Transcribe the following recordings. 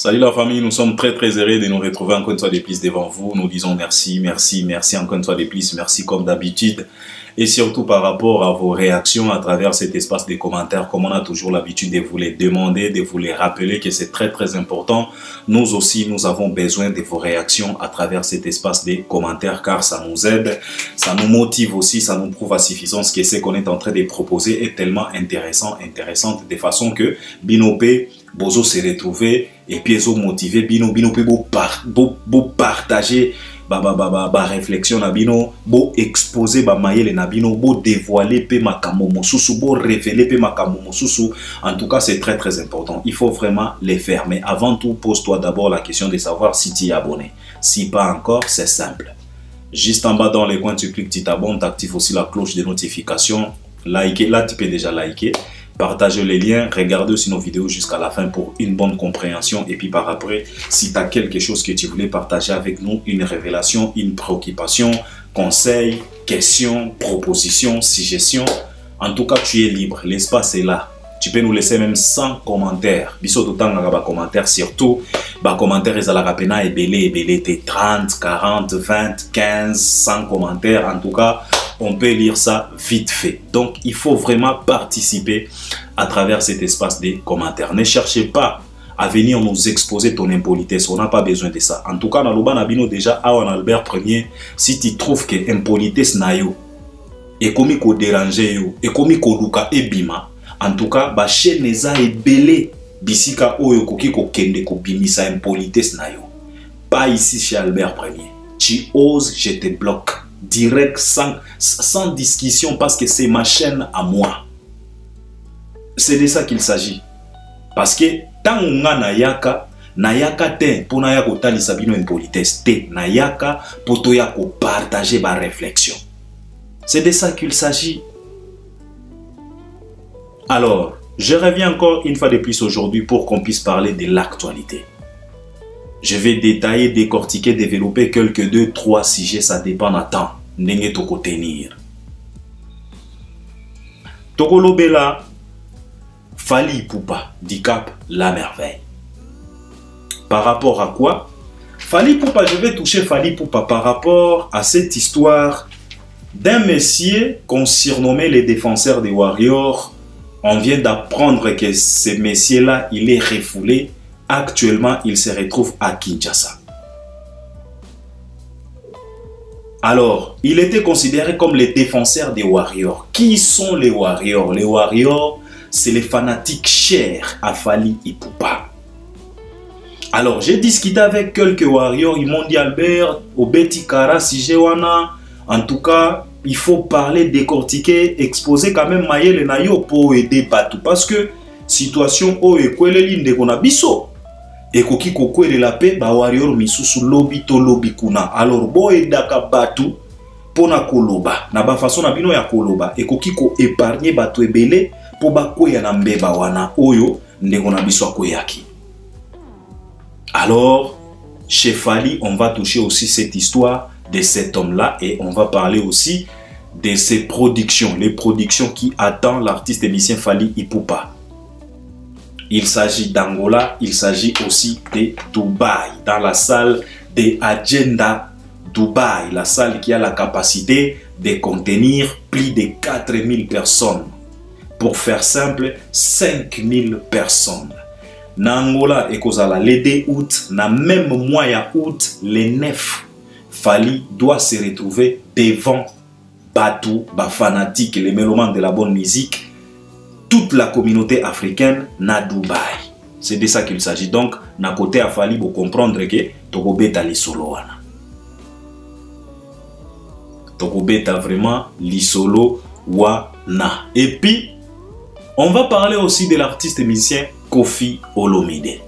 Salut la famille, nous sommes très heureux de nous retrouver encore une fois de plus devant vous. Nous disons merci, merci, merci encore une fois de plus, merci comme d'habitude. Et surtout par rapport à vos réactions à travers cet espace de commentaires, comme on a toujours l'habitude de vous les demander, de vous les rappeler que c'est très important. Nous aussi, nous avons besoin de vos réactions à travers cet espace de commentaires car ça nous aide, ça nous motive aussi, ça nous prouve à suffisance que ce qu'on est en train de proposer est tellement intéressante de façon que Binopé, Bozo se retrouver et puis ils ont motivé Bino beau partager ba réflexion na bino beau exposer ba mayele na bino beau dévoiler pe makambo mosusu beau révéler pe makambo mosusu. En tout cas c'est très important, il faut vraiment les faire, mais avant tout pose-toi d'abord la question de savoir si tu es abonné. Si pas encore, c'est simple, juste en bas dans les coins tu cliques, tu t'abonnes, tu actives aussi la cloche de notification, liker, là tu peux déjà liker, partagez les liens, regardez aussi nos vidéos jusqu'à la fin pour une bonne compréhension. Et puis par après, si tu as quelque chose que tu voulais partager avec nous, une révélation, une préoccupation, conseil, question, proposition, suggestion, en tout cas tu es libre, l'espace est là. Tu peux nous laisser même 100 commentaires. Biso tout temps na commentaires, surtout ba commentaires ils la rapena et belé 30, 40, 20, 15, 100 commentaires. En tout cas, on peut lire ça vite fait. Donc, il faut vraiment participer à travers cet espace des commentaires. Ne cherchez pas à venir nous exposer ton impolitesse. On n'a pas besoin de ça. En tout cas, dans le Banabino déjà, à Albert Ier, si tu trouves que impolitesse na yo, et comme ko déranger yo, et comme ko luka et bima, en tout cas, ba chaîne neza et belé, bisika oyo koki ko kende ko bimisa impolitesse na yo. Pas ici chez Albert Ier. Tu oses, je te bloque. Direct, sans discussion, parce que c'est ma chaîne à moi. C'est de ça qu'il s'agit. Parce que tant on a nayaka te pour nayako tali sabino impolitesse te nayaka pour to yako partager ma réflexion. C'est de ça qu'il s'agit. Alors, je reviens encore une fois de plus aujourd'hui pour qu'on puisse parler de l'actualité. Je vais détailler, décortiquer, développer quelques 2-3 sujets, ça dépend à temps. N'engé toko tenir. Toko lobela, Fally Ipupa, Dicap, la merveille. Par rapport à quoi? Fally Ipupa, je vais toucher Fally Ipupa par rapport à cette histoire d'un messier qu'on surnommait les défenseurs des Warriors. On vient d'apprendre que ce messier-là, il est refoulé. Actuellement, il se retrouve à Kinshasa. Alors, il était considéré comme les défenseurs des Warriors. Qui sont les Warriors? Les Warriors, c'est les fanatiques chers à Fally Ipupa. Alors, j'ai discuté avec quelques Warriors. Ils m'ont dit, Albert, au Betikara, Sijewana, en tout cas, il faut parler, décortiquer, exposer quand même Mayele Nayo pour aider Batou. Parce que, situation o ekweleli ndeko na biso. Et koki kokwele la paix ba warrior misusu lobi to lobi kuna. Alors bo edaka batu pona koloba na ba façon na bino ya koloba et koki ko épargner batu ebele po ba koya na mbeba wana oyo ndeko na biso akoyaki. Alors chez Fally, on va toucher aussi cette histoire de cet homme-là et on va parler aussi de ses productions, les productions qui attendent l'artiste et musicien Fally Ipupa. Il s'agit d'Angola, il s'agit aussi de Dubaï, dans la salle de Agenda Dubaï, la salle qui a la capacité de contenir plus de 4000 personnes. Pour faire simple, 5000 personnes. N'Angola et Kozala, le 2 août, na même mois août, le 9, Fally doit se retrouver devant Batou, ba fanatique, les mélomanes de la bonne musique, toute la communauté africaine na Dubaï. C'est de ça qu'il s'agit. Donc, na côté à Fally, vous comprendre que toko beta lisolo wana. Toko beta vraiment lisolo wana. Et puis, on va parler aussi de l'artiste musicien Koffi Olomide.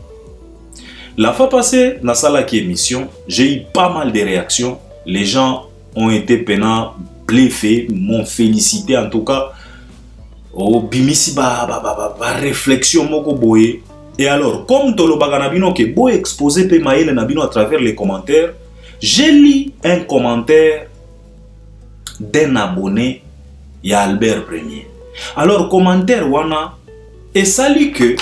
La fois passée, dans la émission, j'ai eu pas mal de réactions. Les gens ont été peinants, bluffés, m'ont félicité en tout cas. Oh, bimisi ba réflexion moko boye. Et alors, comme tolobaga nabino ke boye exposé pe maïle nabino à travers les commentaires, j'ai lu un commentaire d'un abonné ya Albert Ier. Alors, commentaire wana et salut que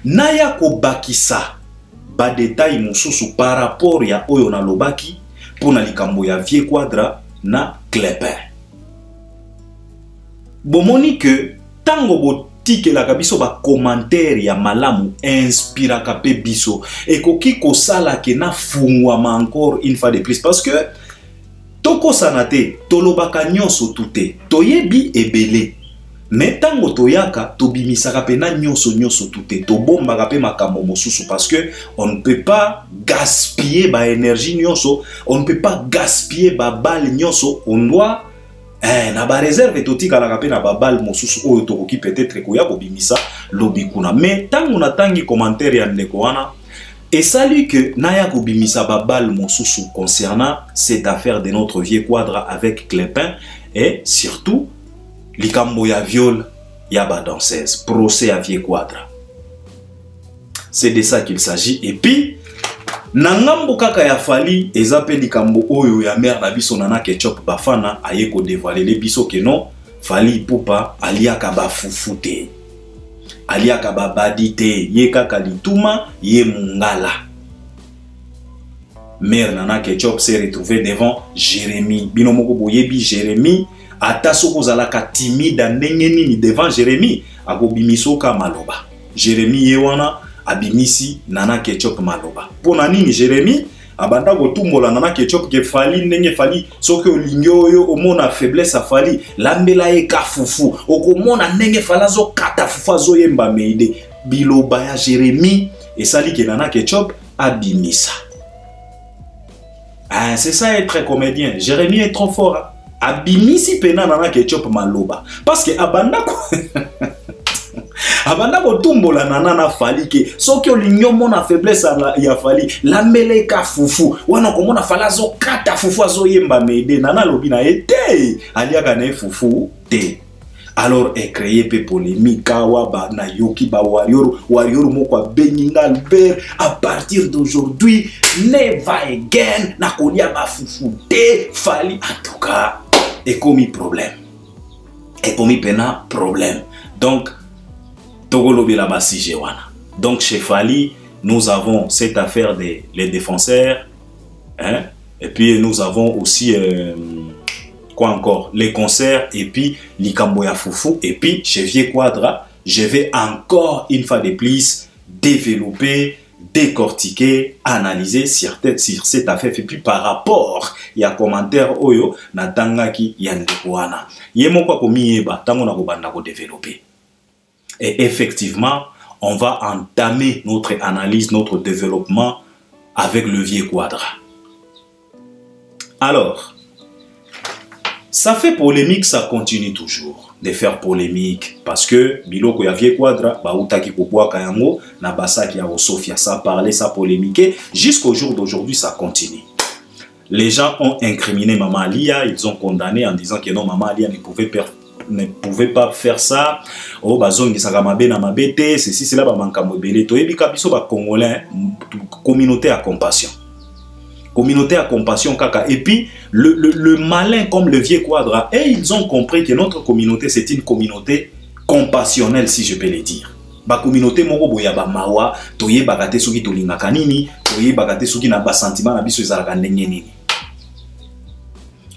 naya ko bakisa ba détail mosusu par rapport ya oyo na lobaki pour na likambo ya Vieux Quadra na Clépin. Bomoni que tango botikelaka biso ba commentaire ya malamu inspiraka pe biso ekoki kosala ke na fungwama encore une fois de plus parce que toko sanate tolobaka nyonso tute toyebi ebele mais tango toyaka tobimisaka pe na nyonso tute tobombaka pe makambo mosusu parce que on ne peut pas gaspiller ba énergie nyonso, on ne peut pas gaspiller ba balle nyonso, on doit na ba réserve totika la pe na ba balle mosusu oyo tokoki peut-être koya kobimisa lobikuna. Mais tango na tangi commentaire ya ndeko wana et salut que naya kobimisa ba balle mosusu concernant cette affaire de notre Vieux Quadra avec Clépin et surtout likambo ya viol ya ba danseuse, procès à Vieux Quadra. C'est de ça qu'il s'agit. Et puis nangambo kaka ya Fally ezape likambo oyo ya mère na biso Nana Ketchup bafana aye ko dévoiler les biso que non Fally Ipupa aliaka ba fufute aliaka ba badite ye kaka lituma ye mungala. Mère Nana Ketchup s'est retrouvée devant Jérémie. Binomoko boyebi Jérémie ata soko zalaka timide ndenge nini devant Jérémie akobimiso ka maloba. Jérémie yewana abimisi Nana Ketchup maloba. Pona nini Jérémie abanda kotumbola Nana Ketchup ke Fally ndenge Fally soki olingi oyo omona faiblesse a Fally lambela ye ka fufu okomona ndenge Fally zo kata fufu azo yemba meide biloba ya Jérémie esali ke Nana Ketchup abimisa. Ah, c'est ça être comédien. Jérémie est trop fort. Hein? Abimisi pena Nana Ketchup maloba parce que abanda ko abanda ko tumbola Nana Fally ke soki olingi omona faiblesse ya Fally lambele ka fufu wana komona Fally azo kata fufu azo yemba meide Nana lobi na ete aliaka na fufu te. Alors est créé pe polémique kawa ba na yoki ba warrior moko Beninga Albert à partir d'aujourd'hui never again na kolia ba fufu te Fally en tout cas et commis problème et commis pena problème. Donc togolobi la basi jewana. Donc chez Fally nous avons cette affaire des les défenseurs hein, et puis nous avons aussi quoi encore, les concerts et puis likambo ya fufu et puis chez Vieux Quadra je vais encore une fois de plus développer, décortiquer, analyser sur cette affaire et puis par rapport ya commentaire oyo natangaki ya ndekwana yemo kwa komiyeba tango na kobanda ko développer. Et effectivement on va entamer notre analyse, notre développement avec le Vieux Quadra. Alors ça fait polémique, ça continue toujours de faire polémique parce que biloko ya Vieux Quadra ba utaki kokwa kayango na basaki ya Sofia, ça parlait, ça polémiquait jusqu'au jour d'aujourd'hui, ça continue. Les gens ont incriminé Maman Alia, ils ont condamné en disant que non, Maman Alia ne pouvait pas faire ça. Oh bazongi sakamabe na mabete, ceci cela ba mankamo belé to ebika biso ba congolais, communauté à compassion. Communauté à compassion kaka. Et puis le malin comme le Vieux Quadra, et ils ont compris que notre communauté c'est une communauté compassionnelle, si je peux le dire. Ba communauté moko boya ba mawa toye bakate soki tolingaka nini, toye bakate soki na ba sentiment na biso ezalaka ndenge nini.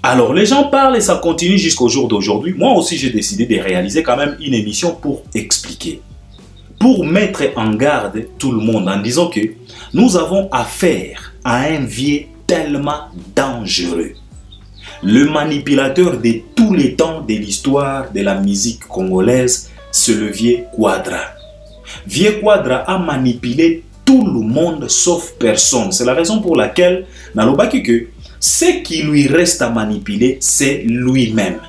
Alors les gens parlent et ça continue jusqu'au jour d'aujourd'hui. Moi aussi j'ai décidé de réaliser quand même une émission pour expliquer, pour mettre en garde tout le monde en disant que nous avons affaire à un vieux tellement dangereux. Le manipulateur de tous les temps de l'histoire de la musique congolaise, c'est le Vieux Quadra. Vieux Quadra a manipulé tout le monde sauf personne. C'est la raison pour laquelle, nalobaki que ce qui lui reste à manipuler, c'est lui-même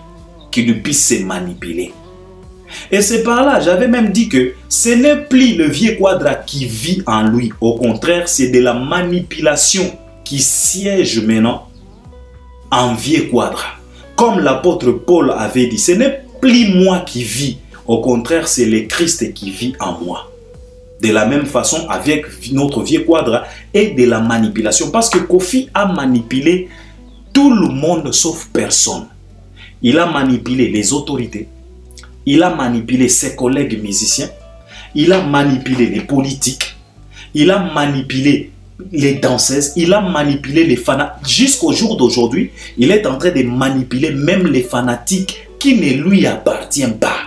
qui lui puisse se manipuler. Et c'est par là, j'avais même dit que ce n'est plus le Vieux Quadra qui vit en lui. Au contraire, c'est de la manipulation qui siège maintenant en Vieux Quadra. Comme l'apôtre Paul avait dit, ce n'est plus moi qui vis. Au contraire, c'est le Christ qui vit en moi. De la même façon, avec notre Vieux Quadra et de la manipulation. Parce que Kofi a manipulé tout le monde sauf personne. Il a manipulé les autorités. Il a manipulé ses collègues musiciens. il a manipulé les politiques, il a manipulé les danseuses, il a manipulé les fanatiques. Jusqu'au jour d'aujourd'hui, il est en train de manipuler même les fanatiques qui ne lui appartiennent pas.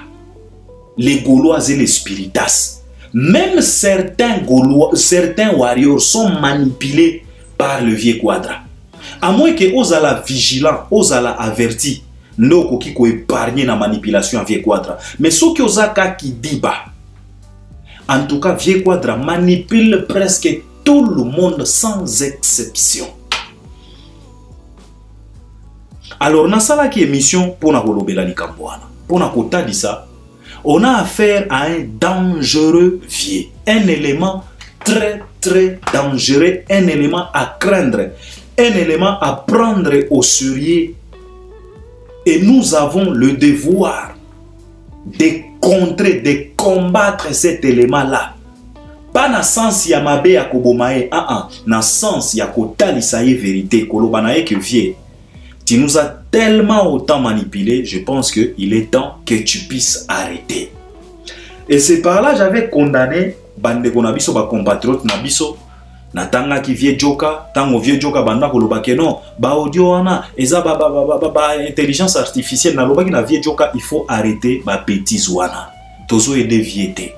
Les Gaulois et les Spiritas. Même certains Gaulois, certains warriors sont manipulés par le vieux Quadra. À moins que Ozala vigilant, Ozala averti, non qui ko épargner la manipulation à vieux Quadra. Mais ce que Ozaka qui dit bas, en tout cas, vieux Quadra manipule presque tout le monde sans exception. Alors, dans cette émission, pour nous kolobela likambwana, pour nous kotali ça, on a affaire à un dangereux vieux, un élément très dangereux, un élément à craindre, un élément à prendre au sérieux. Et nous avons le devoir de contrer, de combattre cet élément-là. Pas dans le sens ya mabe ya kobomae, dans le sens ya kotalisa ye vérité, kolobanaye que vieux. Tu nous as tellement autant manipulé, je pense qu'il est temps que tu puisses arrêter. Et c'est par là j'avais condamné bandeko na biso ba compatriote na biso natanga ki vieux joka, tango vieux joka banda koloba ke non, ba audio wana eza ba intelligence artificielle na loba ki na vieux joka, il faut arrêter ba bêtise wana. Tozo et déviété.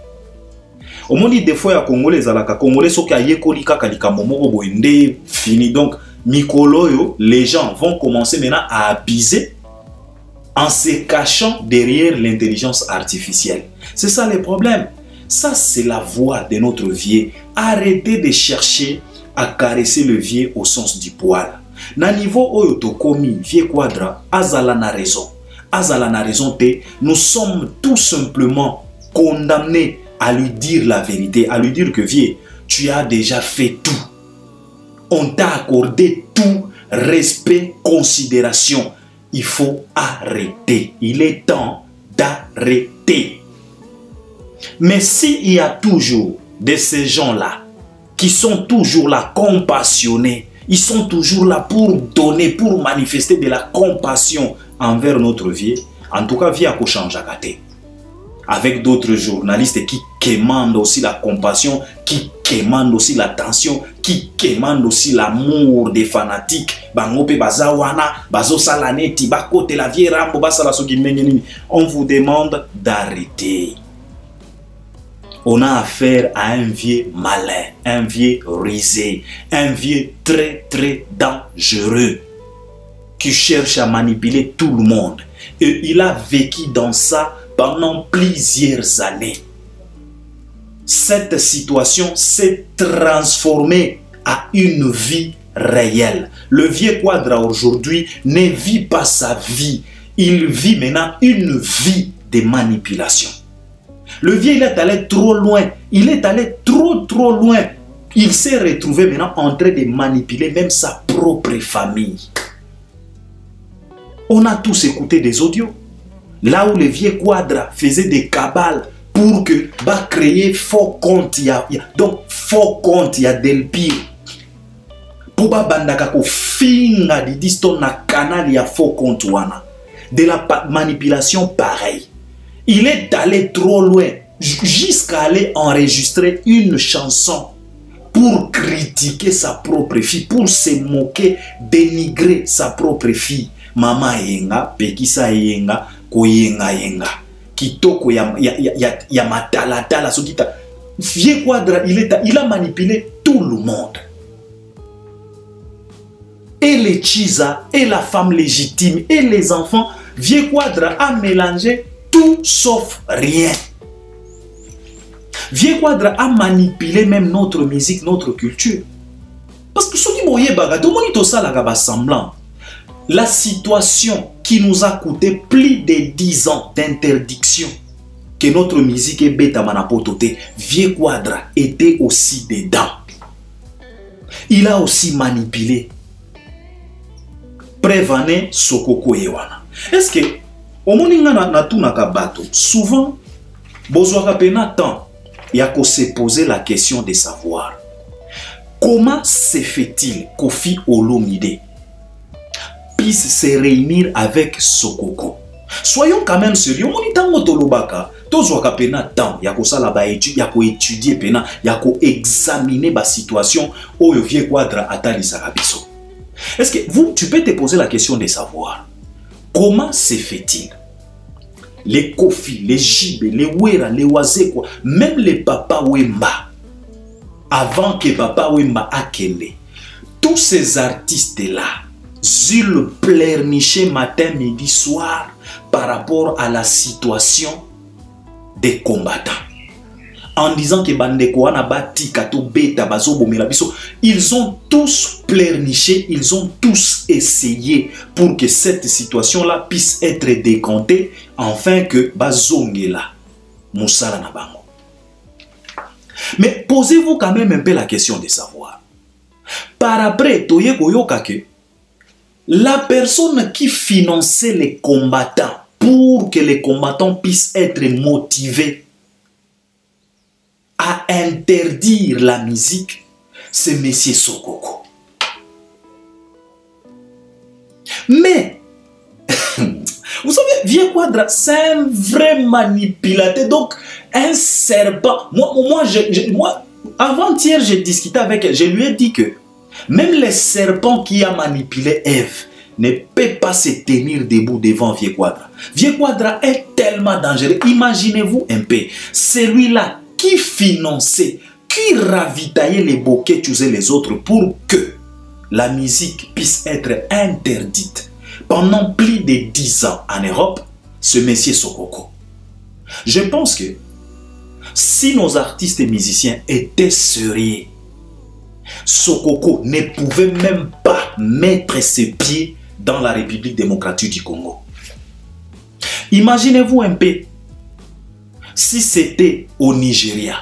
Au moins des fois ya congolais zalaka congolais soki ayekoli kaka likambo moko boende fini. Donc Mikoloyo, les gens vont commencer maintenant à abuser en se cachant derrière l'intelligence artificielle. C'est ça le problème. Ça, c'est la voix de notre vieux. Arrêtez de chercher à caresser le vieux au sens du poil. Na niveau oyotokomi, vieux Quadra, azala na raison. Azala na raison te, nous sommes tout simplement condamnés à lui dire la vérité, à lui dire que vieux, tu as déjà fait tout. On t'a accordé tout, respect, considération. Il faut arrêter. Il est temps d'arrêter. Mais s'il y a toujours de ces gens-là qui sont toujours là compassionnés, ils sont toujours là pour donner, pour manifester de la compassion envers notre vie, en tout cas, vie à changer. Avec d'autres journalistes qui commandent aussi la compassion, qui commandent aussi l'attention, qui commandent aussi l'amour des fanatiques. On vous demande d'arrêter. On a affaire à un vieux malin, un vieux rusé, un vieux très dangereux qui cherche à manipuler tout le monde. Et il a vécu dans ça pendant plusieurs années. Cette situation s'est transformée à une vie réelle. Le vieux Quadra aujourd'hui ne vit pas sa vie. Il vit maintenant une vie de manipulation. Le vieux, il est allé trop loin. Il est allé trop loin. Il s'est retrouvé maintenant en train de manipuler même sa propre famille. On a tous écouté des audios. Là où le vieux Quadra faisait des cabales pour que créer faux compte, donc faux compte, il y a del pire. Pour bandaka ko finga di diston na canal ya faux compte wana. De la manipulation pareille. Il est allé trop loin jusqu'à aller enregistrer une chanson pour critiquer sa propre fille, pour se moquer, dénigrer sa propre fille. Mama yenga, pekisa yenga, yenga kitoko ya matalatala sokita. Vieux Quadra, il a manipulé tout le monde. Et les Chiza, et la femme légitime, et les enfants. Vieux Quadra a mélangé tout sauf rien. Vieux Quadra a manipulé même notre musique, notre culture. Parce que ce qui est baga, tout le monde est là semblant. La situation qui nous a coûté plus de 10 ans d'interdiction, que notre musique est bêta manapotote, Vieux Quadra était aussi dedans. Il a aussi manipulé. Prévané Sokoko Ewana. Est-ce que, au moninga na tout nakabato, souvent, bozwaka pena temps, il y a qu'on se poser la question de savoir comment se fait-il Koffi Olomide puisse se réunir avec Sokoko. Soyons quand même sérieux. Monitango tolobaka, tozwaka pena temps ya kosala ba étude ya ko étudier pena ya ko examiner ba situation oyo Vieux Quadra atalisaka biso. Est-ce que tu peux te poser la question de savoir comment se fait-il les Kofi, les Jibé, les Wera, les Wazekwa, même les Papa Wemba, avant que Papa Wemba akende, tous ces artistes-là, ils pleurnichaient matin, midi, soir par rapport à la situation des combattants. En disant que Bandekouana Bati, Kato Beta, Bazo Bomela Biso, ils ont tous pleurniché, ils ont tous essayé pour que cette situation-là puisse être décomptée, afin que Bazongela Moussala Nabango. Mais posez-vous quand même un peu la question de savoir. Par après, Toye Koyokake, la personne qui finançait les combattants pour que les combattants puissent être motivés à interdire la musique, c'est M. Sokoko. Mais, vous savez, Vieux Quadra, c'est un vrai manipulateur. Donc, un serpent. Moi avant-hier, j'ai discuté avec elle. Je lui ai dit que même le serpent qui a manipulé Ève ne peut pas se tenir debout devant Vieux Quadra. Vieux Quadra est tellement dangereux. Imaginez-vous un peu, celui-là qui finançait, qui ravitaillait les bouquets, et les autres pour que la musique puisse être interdite pendant plus de 10 ans en Europe, ce monsieur Sokoko. Je pense que si nos artistes et musiciens étaient sérieux, Sokoko ne pouvait même pas mettre ses pieds dans la République démocratique du Congo. Imaginez-vous un peu si c'était au Nigeria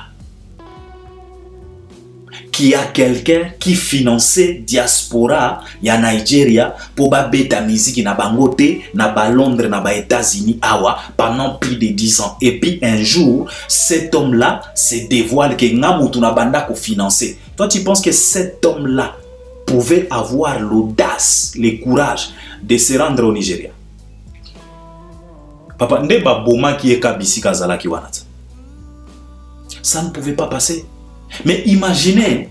qu'il y a quelqu'un qui finançait diaspora ya Nigeria pour beta musique na Bangote, na Londres, na États-Unis awa pendant plus de 10 ans. Et puis un jour, cet homme-là se dévoile que Ngamutu na banda ko financer. Toi tu penses que cet homme-là pouvait avoir l'audace, le courage de se rendre au Nigeria? Papa, ndeba boma qui est kabisi kazala ki wanata. Ça ne pouvait pas passer. Mais imaginez,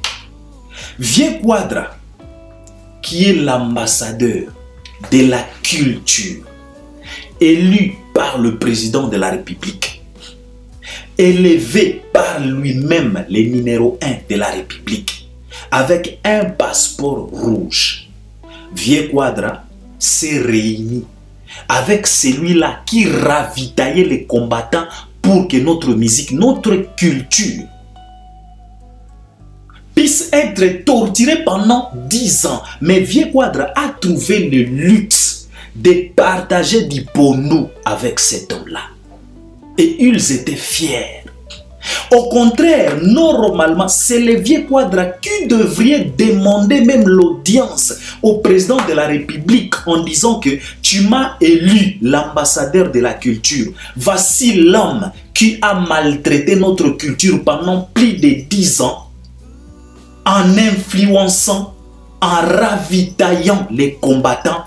Vieux Quadra, qui est l'ambassadeur de la culture, élu par le président de la République, élevé par lui-même le numéro 1 de la République, avec un passeport rouge. Vieux Quadra s'est réuni avec celui-là qui ravitaillait les combattants pour que notre musique, notre culture puisse être torturée pendant 10 ans. Mais Vieux Quadra a trouvé le luxe de partager du pondou avec cet homme-là. Et ils étaient fiers. Au contraire, normalement, c'est le Vieux Quadra qui devrait demander même l'audience au président de la République en disant que tu m'as élu l'ambassadeur de la culture. Voici l'homme qui a maltraité notre culture pendant plus de 10 ans en influençant, en ravitaillant les combattants.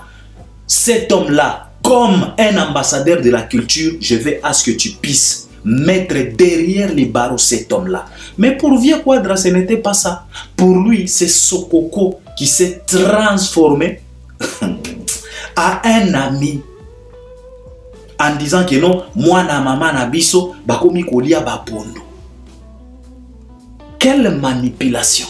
Cet homme-là, comme un ambassadeur de la culture, je vais à ce que tu puisses mettre derrière les barreaux cet homme-là. Mais pour Vieux Quadra, ce n'était pas ça. Pour lui, c'est Sokoko qui s'est transformé à un ami en disant que non, moi na maman na biso bakomi kolia bapondo. Quelle manipulation!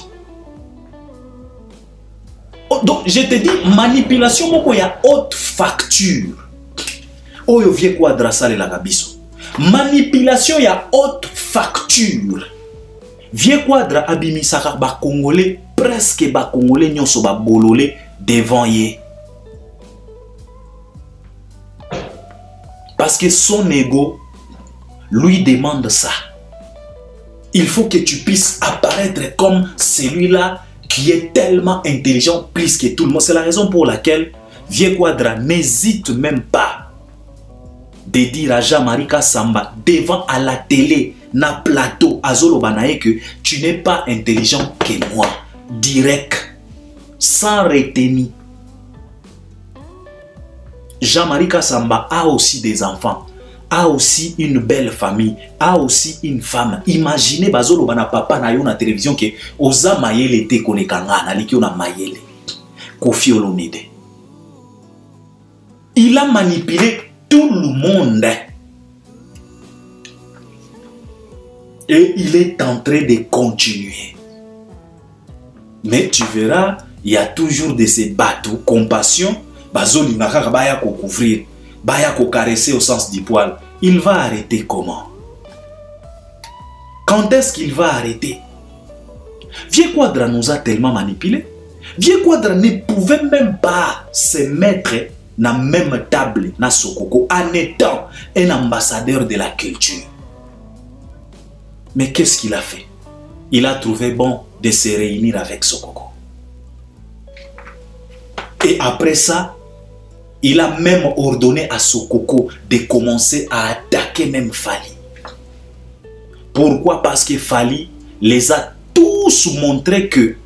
Donc je te dis, manipulation moko ya haute facture. Oyo Vieux Quadra sale la biso. Manipulation ya haute facture. Vieux Quadra abimisaka ba Congolais, presque ba Congolais nyonso ba bololé devant ye. Parce que son ego lui demande ça. Il faut que tu puisses apparaître comme celui-là qui est tellement intelligent plus que tout le monde. C'est la raison pour laquelle Vieux Quadra n'hésite même pas de dire à Jean-Marie Kassamba devant à la télé, na plateau, à Zolo Banae que tu n'es pas intelligent que moi. Direct, sans retenir. Jean-Marie Kassamba a aussi des enfants. a aussi une belle famille, a aussi une femme. Imaginez bazolo bana papa na yo na télévision que oza mayele te kolekanga na liki na mayele. Koffi Olomide. Il a manipulé tout le monde. Et il est en train de continuer. Mais tu verras, il y a toujours de ces bateaux, compassion, bazoli nakaka baya ko couvrir, baya ko caresser au sens du poil. Il va arrêter comment? Quand est-ce qu'il va arrêter? Vieux Quadra nous a tellement manipulés. Vieux Quadra ne pouvait même pas se mettre dans la même table na Sokoko en étant un ambassadeur de la culture. Mais qu'est-ce qu'il a fait? Il a trouvé bon de se réunir avec Sokoko. Et après ça, il a même ordonné à Sokoko de commencer à attaquer même Fally. Pourquoi? Parce que Fally les a tous montré que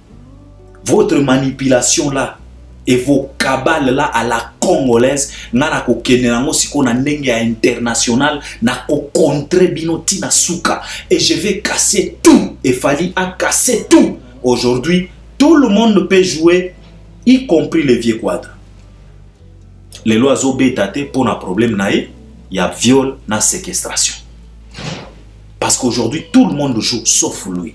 votre manipulation là et vos cabales là à la congolaise n'a ko kenenango siko na ndenge international na ko contre binoti na suka et je vais casser tout. Et Fally a cassé tout. Aujourd'hui, tout le monde peut jouer, y compris les vieux Quadra. Les lois obétate pour un problème naïe, il y a viol, na séquestration. Parce qu'aujourd'hui, tout le monde joue sauf lui.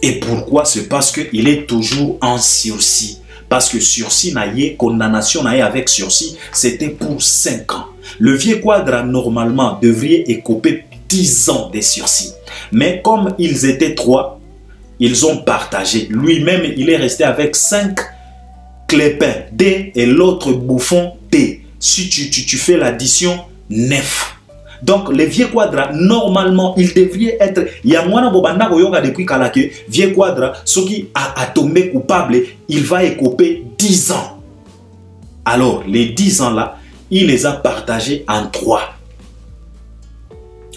Et pourquoi? C'est parce qu'il est toujours en sursis. Parce que sursis naïe, condamnation naïe avec sursis, c'était pour 5 ans. Le vieux Quadra, normalement, devrait écoper 10 ans de sursis. Mais comme ils étaient 3, ils ont partagé. Lui-même, il est resté avec 5 clépins D et l'autre bouffon D. Si tu fais l'addition, 9. Donc, les vieux Quadra, normalement, il devrait être... Il y a moins de yoga depuis que vieux Quadra, ce qui a tombé coupable, il va écoper 10 ans. Alors, les 10 ans là, il les a partagés en 3.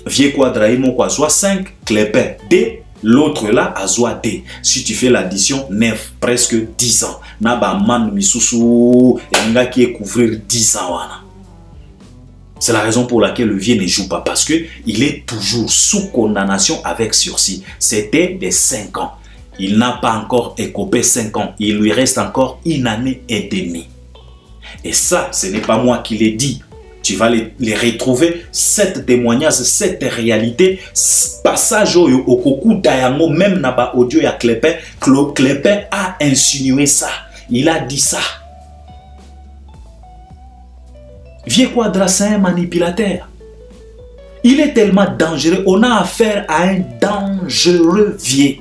Vieux Quadra, il m'a soit 5 clépins D. L'autre là, a soit D. Si tu fais l'addition, 9, presque 10 ans. Naba man misusu, et qui est couvrir 10 ans. C'est la raison pour laquelle le vieux ne joue pas. Parce qu'il est toujours sous condamnation avec sursis. C'était des 5 ans. Il n'a pas encore écopé 5 ans. Il lui reste encore 1 année et demie. Et ça, ce n'est pas moi qui l'ai dit. Tu vas les retrouver, cette témoignage, cette réalité, passage au Koku Dayango, même naba audio ya Clépin, Clépin a insinué ça. Il a dit ça. Vieux Quadra, c'est un manipulateur. Il est tellement dangereux. On a affaire à un dangereux vieux.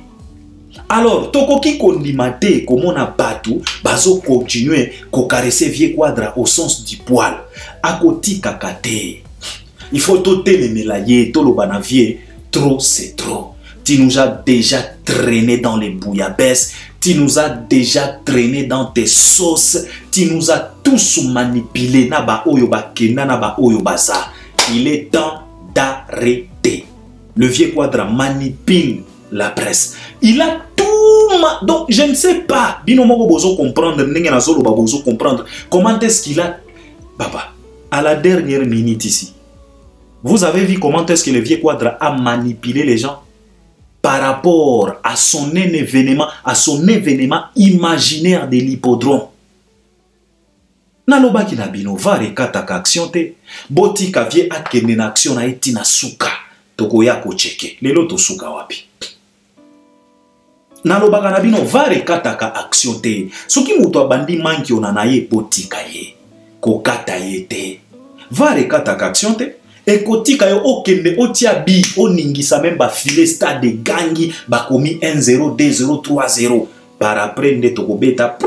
Alors, tokoki kondimate, comme on a battu, bazo continuer à caresser vieux Quadra au sens du poil. Akoti kakate. Il faut tout les mélayer, tout le banavier. Trop, c'est trop. Tu nous as déjà traîné dans les bouillabaisse. Tu nous as déjà traîné dans tes sauces. Tu nous as tous manipulés. Naba oyoba kena, naba oyoba sa. Il est temps d'arrêter. Le vieux Quadra manipule la presse. Il a tout. Donc, je ne sais pas. Binomoko bozo comprendre. Comprendre. Comment est-ce qu'il a. Papa, à la dernière minute ici, vous avez vu comment est-ce que le vieux Quadra a manipulé les gens par rapport à son événement imaginaire de l'hippodrome. Naloba ki na bino vare kataka action te. Boti kavie akene na action na eti na suka. Toko ya ko cheke. Lelo to suka wapi. Naloba ka na bino vare kataka action te. Soki muto abandi manki onana ye boti kaye. Ko kata ye te. Vare kataka action te. Et kotika yo okende otia bi oningisa même ba filet stade de gangi ba komi 1-0 2-0 3-0 par après nde toko beta.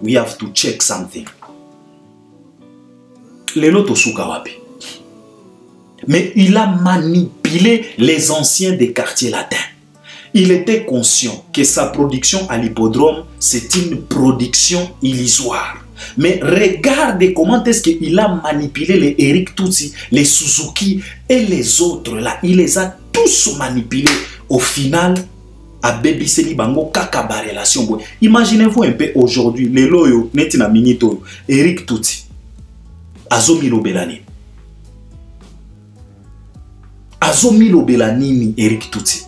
We have to check something. Lelo to suka wapi. Mais il a manipulé les anciens des quartiers latins. Il était conscient que sa production à l'hippodrome, c'est une production illusoire. Mais regardez comment est-ce qu'il a manipulé les Eric Tutsi, les Suzuki et les autres là. Il les a tous manipulés. Au final, à Baby Seli Bango, kakaba relation. Imaginez-vous un peu aujourd'hui, les loyo, netina minito, Eric Tutsi, Azomilo Belani. Azomi Lobelanini, Eric Touti.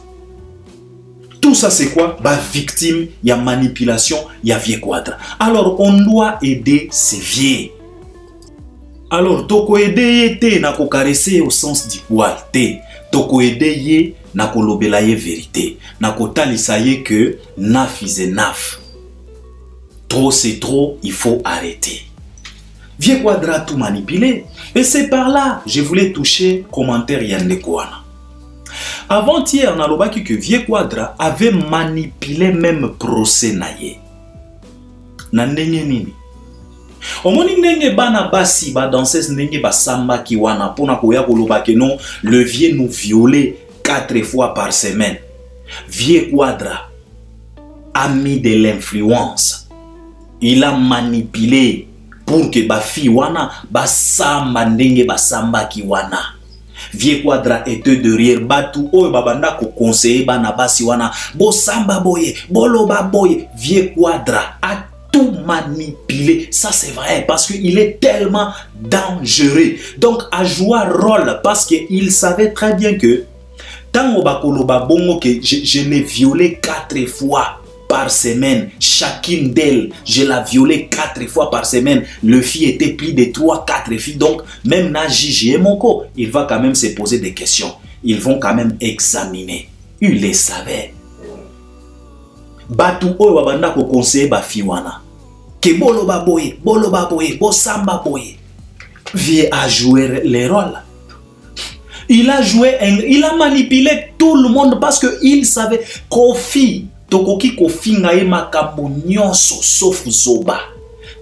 Tout ça c'est quoi? Bah victime, il y a manipulation, il y a vieux quadra. Alors on doit aider ces vieux. Alors toko aider te na ko caresser au sens du poil te. Toko aider ye na ko lobela ye vérité. Na ko talisa ye que naf is enough. Trop c'est trop, il faut arrêter. Vieux quadra tout manipulé. Et c'est par là, je voulais toucher commentaire Yande Kouana. Avant-hier, on a lobaki que Vieux Quadra avait manipulé même procès naye. Nandenge nini. Omoni ndenge bana basi ba danseuse ndenge ba samba ki wana pona koya kolobake non, le vieux nous violait 4 fois par semaine. Vieux Quadra a mis de l'influence. Il a manipulé pour que ba fi wana ba samba ndenge ba samba ki wana. Vieux Quadra était derrière Batu oyo babanda ko conseiller bana basi wana bo samba boye boloba boye. Vieux Quadra a tout manipulé, ça c'est vrai parce qu'il est tellement dangereux. Donc a joué rôle parce qu'il savait très bien que tant bakoloba bongo que je l'ai violé 4 fois par semaine, chacune d'elles, je l'ai violée 4 fois par semaine. Le fille était plus de 3-4 filles. Donc, même na Gigi et Moko, il va quand même se poser des questions. Ils vont quand même examiner. Il les savait. Batu oyo babanda ko conseiller ba fiwana. Ke bolo baboye, bo samba boye. Vieux a joué les rôles. Il a manipulé tout le monde parce que il savait Kofi Tokoki Kofi ngaye makambo nyonso sauf Zoba.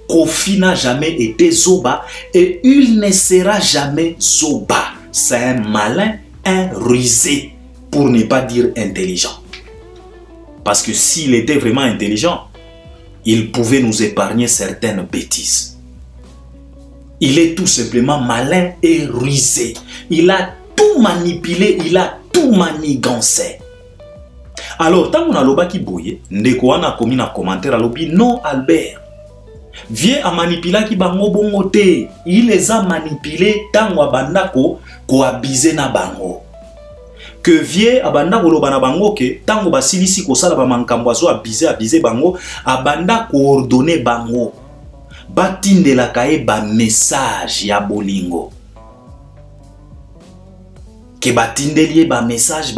Kofi n'a jamais été Zoba et il ne sera jamais Zoba. C'est un malin, un rusé, pour ne pas dire intelligent. Parce que s'il était vraiment intelligent, il pouvait nous épargner certaines bêtises. Il est tout simplement malin et rusé. Il a tout manipulé, il a tout manigancé. Alors, tant qu'on a loba qui bouille, ndeko wana komi na commentaire alobi non Albert. Vieux a manipulé qui bango bongo te. Il les a manipulés tant wabanda ko abusé na bango. Que vieux abanda ko loba na bango ke tant ba silisi ko sala ba mankamboazo abusé bango abanda ko ordonner bango. Batinde la kae ba message ya bolingo. Que batindelier ba message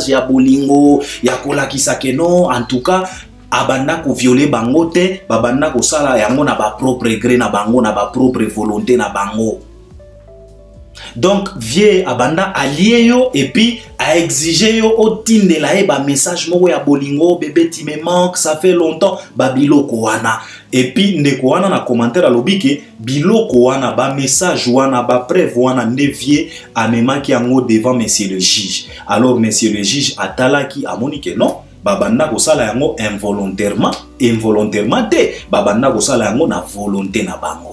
ya bolingo ya kola kisake non en tout cas abanda ko violer bango te babanda ko sala yango na ba propre gré na bango na ba propre volonté na bango. Donc vieux abanda allié yo et puis a exigé yo otindela e ba message moko ya bolingo bébé tu me manques ça fait longtemps ba biloko wana. Et puis ndeko wana na commentaire alobi ke biloko wana ba message wana ba preuve wana ndevie amemaki yango devant monsieur le juge. Alors monsieur le juge atalaki amoni ke non babanda ko sala yango involontairement te babanda ko sala yango na volonté na bango.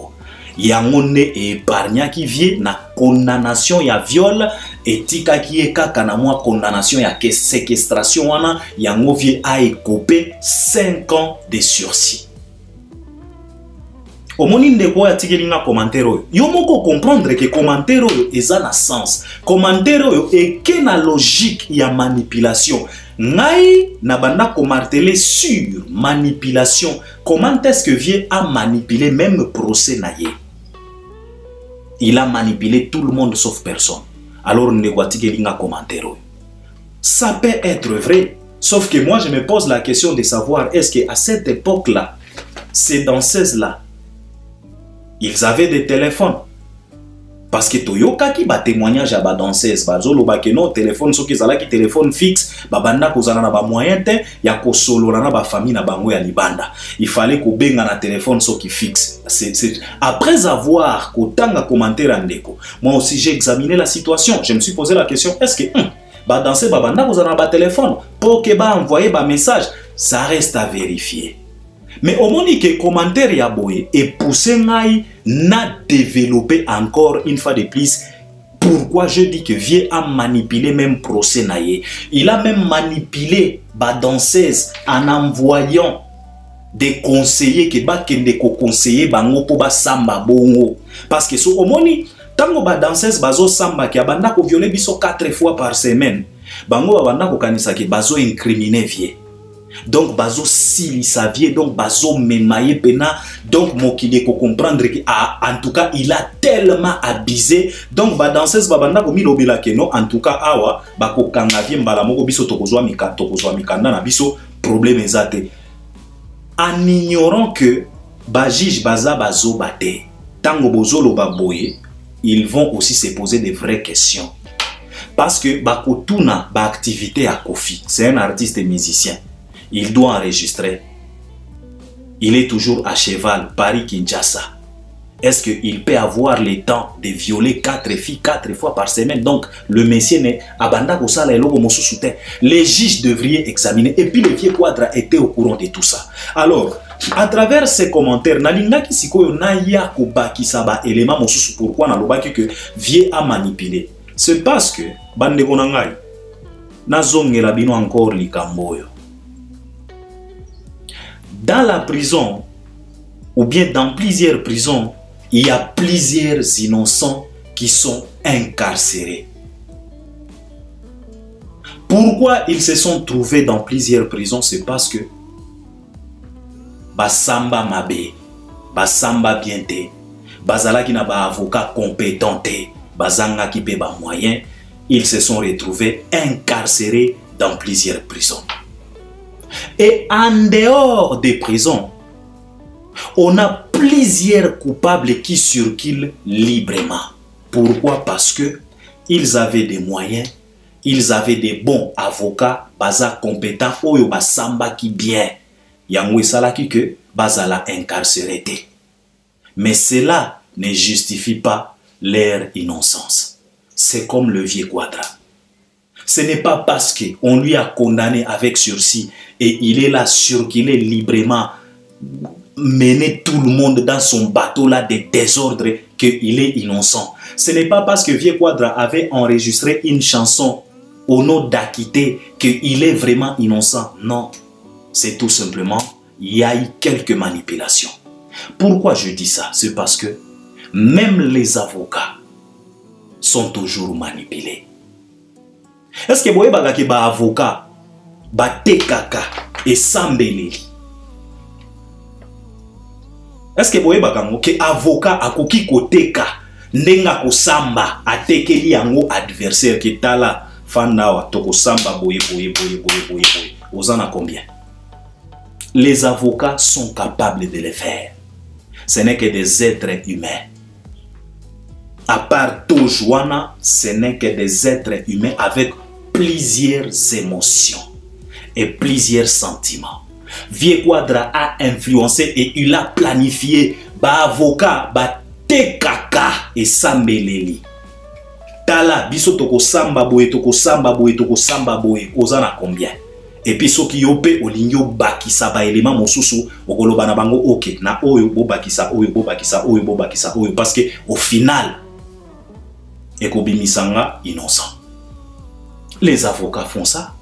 Yango ne épargna qui vie na condamnation ya viol etika ki e kaka na mwa condamnation ya séquestration wana yango vie a écopé 5 ans de sursis. Omoni ndeko ya tikelinga commentaire oyo. Yo moko comprendre que commentaire oyo eza na sens. Commentaire oyo eke na logique ya manipulation. Ngai na banda ko marteler sur manipulation. Comment est-ce que vieux a manipulé même procès naye? Il a manipulé tout le monde sauf personne. Alors ndeko tikelinga commentaire oyo. Ça peut être vrai. Sauf que moi je me pose la question de savoir est-ce que à cette époque-là, ces danseuses-là, ils avaient des téléphones. Parce que Toyoka qui ba témoignage à ba danseuse, ba zolo ba ke no téléphone so ki zala ki téléphone fixe, ba banda ko zala na ba moyen te ya ko solo na ba famille na bango ya libanda. Il fallait ko benga na téléphone so ki fixe. Après avoir ko tanga commentaire andeko, moi aussi j'ai examiné la situation, je me suis posé la question est-ce que ba danser ba banda ko zala na ba téléphone pour que ba envoyer ba message, ça reste à vérifier. Mais au moment que commentaire ya boye et poussé ngai n'a développé encore une fois de plus pourquoi je dis que vieux a manipulé même procès naye. Il a même manipulé ba danseuse en envoyant des conseillers que ba kende ko conseiller bango po ba samba bongo parce que so omoni tango ba danseuse bazo samba ki abanda ko violer biso 4 fois par semaine, bango babanda ko kanisa ki bazo incriminer vie. Donc bazo silisa vie, donc bazo memaye pena, donc mokili ko comprendre que en tout cas il a tellement abusé. Donc ba danseuse babanda ko milobela keno en tout cas awa ba ko kanga vie mbala moko biso tokozwa mikanda na biso problème ezate. En ignorant que ba juge baza bazo bate, tango bozolo ba boye, ils vont aussi se poser des vraies questions. Parce que ba kotuna ba activité à Kofi, c'est un artiste et musicien. Il doit enregistrer. Il est toujours à cheval, Paris-Kinshasa. Est-ce qu'il peut avoir le temps de violer 4 filles 4 fois par semaine? Donc, le monsieur n'est abanda kosala eloko mosusu te. Les juges devraient examiner. Et puis, le vieux Quadra était au courant de tout ça. Alors, à travers ces commentaires, nalinga ki sikoyo na ya kobaki saba élément mosusu pourquoi na lobaki que vieux a manipulé. C'est parce que bande konangai nazongela bino encore likamboyo. Dans la prison, ou bien dans plusieurs prisons, il y a plusieurs innocents qui sont incarcérés. Pourquoi ils se sont trouvés dans plusieurs prisons? C'est parce que Basamba Mabe, Basamba Biente, Bazala qui n'a pas avocat compétent, Bazanga qui paie pas moyen, ils se sont retrouvés incarcérés dans plusieurs prisons. Et en dehors des prisons, on a plusieurs coupables qui circulent librement. Pourquoi? Parce que ils avaient des moyens, ils avaient des bons avocats, baza compétents, oyo basamba qui bien. Yango salaki que bazala incarcéré. Mais cela ne justifie pas leur innocence. C'est comme le vieux Quadra. Ce n'est pas parce qu'on lui a condamné avec sursis et il est là circulé librement, mener tout le monde dans son bateau là de désordre qu'il est innocent. Ce n'est pas parce que Vieux Quadra avait enregistré une chanson au nom d'Akité qu'il est vraiment innocent. Non, c'est tout simplement, il y a eu quelques manipulations. Pourquoi je dis ça? C'est parce que même les avocats sont toujours manipulés. Est-ce que vous voyez que ba avocat, ba tekaka et sambeleli? Est-ce que vous voyez que avocat akoki koteka ndenga ko samba atekeli yango adversaire qui tala fandawa toko samba boye. Vous en avez combien? Les avocats sont capables de le faire. Ce n'est que des êtres humains. À part Tojoana, ce n'est que des êtres humains avec plusieurs émotions et plusieurs sentiments. Vieux Quadra a influencé et il a planifié ba avocat, ba tekaka et sambeleli. Tala biso toko samba boye, ozana combien? Et puis ceux qui yope olingyo bakisa ba élément mosusu okoloba na bango ok na oyo bo bakisa oyo parce que au final ekobimisanga innocent. Les avocats font ça.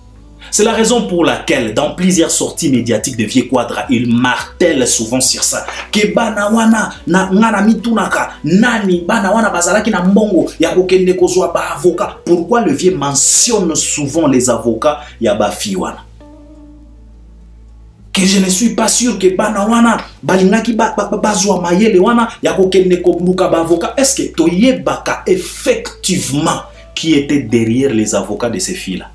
C'est la raison pour laquelle dans plusieurs sorties médiatiques de Vieux Quadra, ils martèlent souvent sur ça. Que banawana na ngana mitunaka nani banawana bazalaki na mbongo ya kokende kozwa ba avocat. Pourquoi le vieux mentionne souvent les avocats ya ba fiwana? Que je ne suis pas sûr que banawana balingaki bazwa mayele wana ya kokende kobuka ba avocat. Est-ce que toyebaka effectivement qui était derrière les avocats de ces filles-là?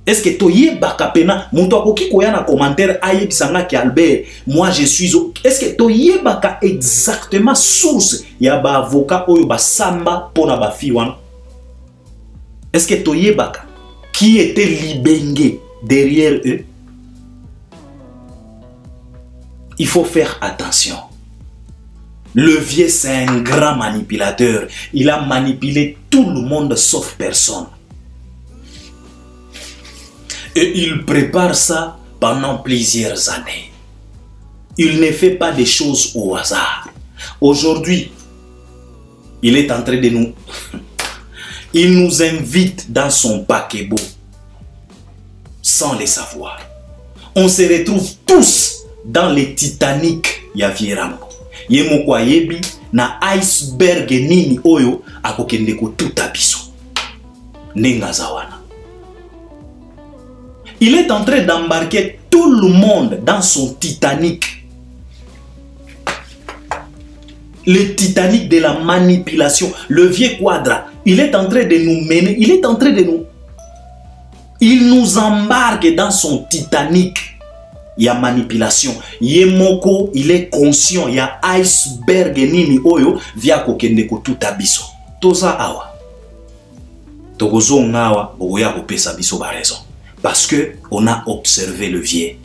Est-ce que toye bakapena muto akoki koya na commentaire ayebisanga ki Albert moi je suis est-ce que toye baka exactement source ya ba avocat oyo ba samba pona ba fi wana? Est-ce que toye baka qui était libengé derrière eux? Il faut faire attention. Le vieux c'est un grand manipulateur. Il a manipulé tout le monde sauf personne. Et il prépare ça pendant plusieurs années. Il ne fait pas des choses au hasard. Aujourd'hui, il est en train de nous... Il nous invite dans son paquebot sans le savoir. On se retrouve tous dans les Titanic Yavierango. Yemokwa yebi na iceberg nini oyo akokende ko tuta biso nenga zawana. Il est en train d'embarquer tout le monde dans son Titanic. Le Titanic de la manipulation. Le vieux Quadra, il est en train de nous mener, il est en train de nous... Il nous embarque dans son Titanic. Il y a manipulation. Yemoko, il est conscient. Il y a iceberg nini oyo via kokende ko tout abiso. Toza awa. Togozo ngawa boya ko pesa biso ba raison. Parce que on a observé le vieux.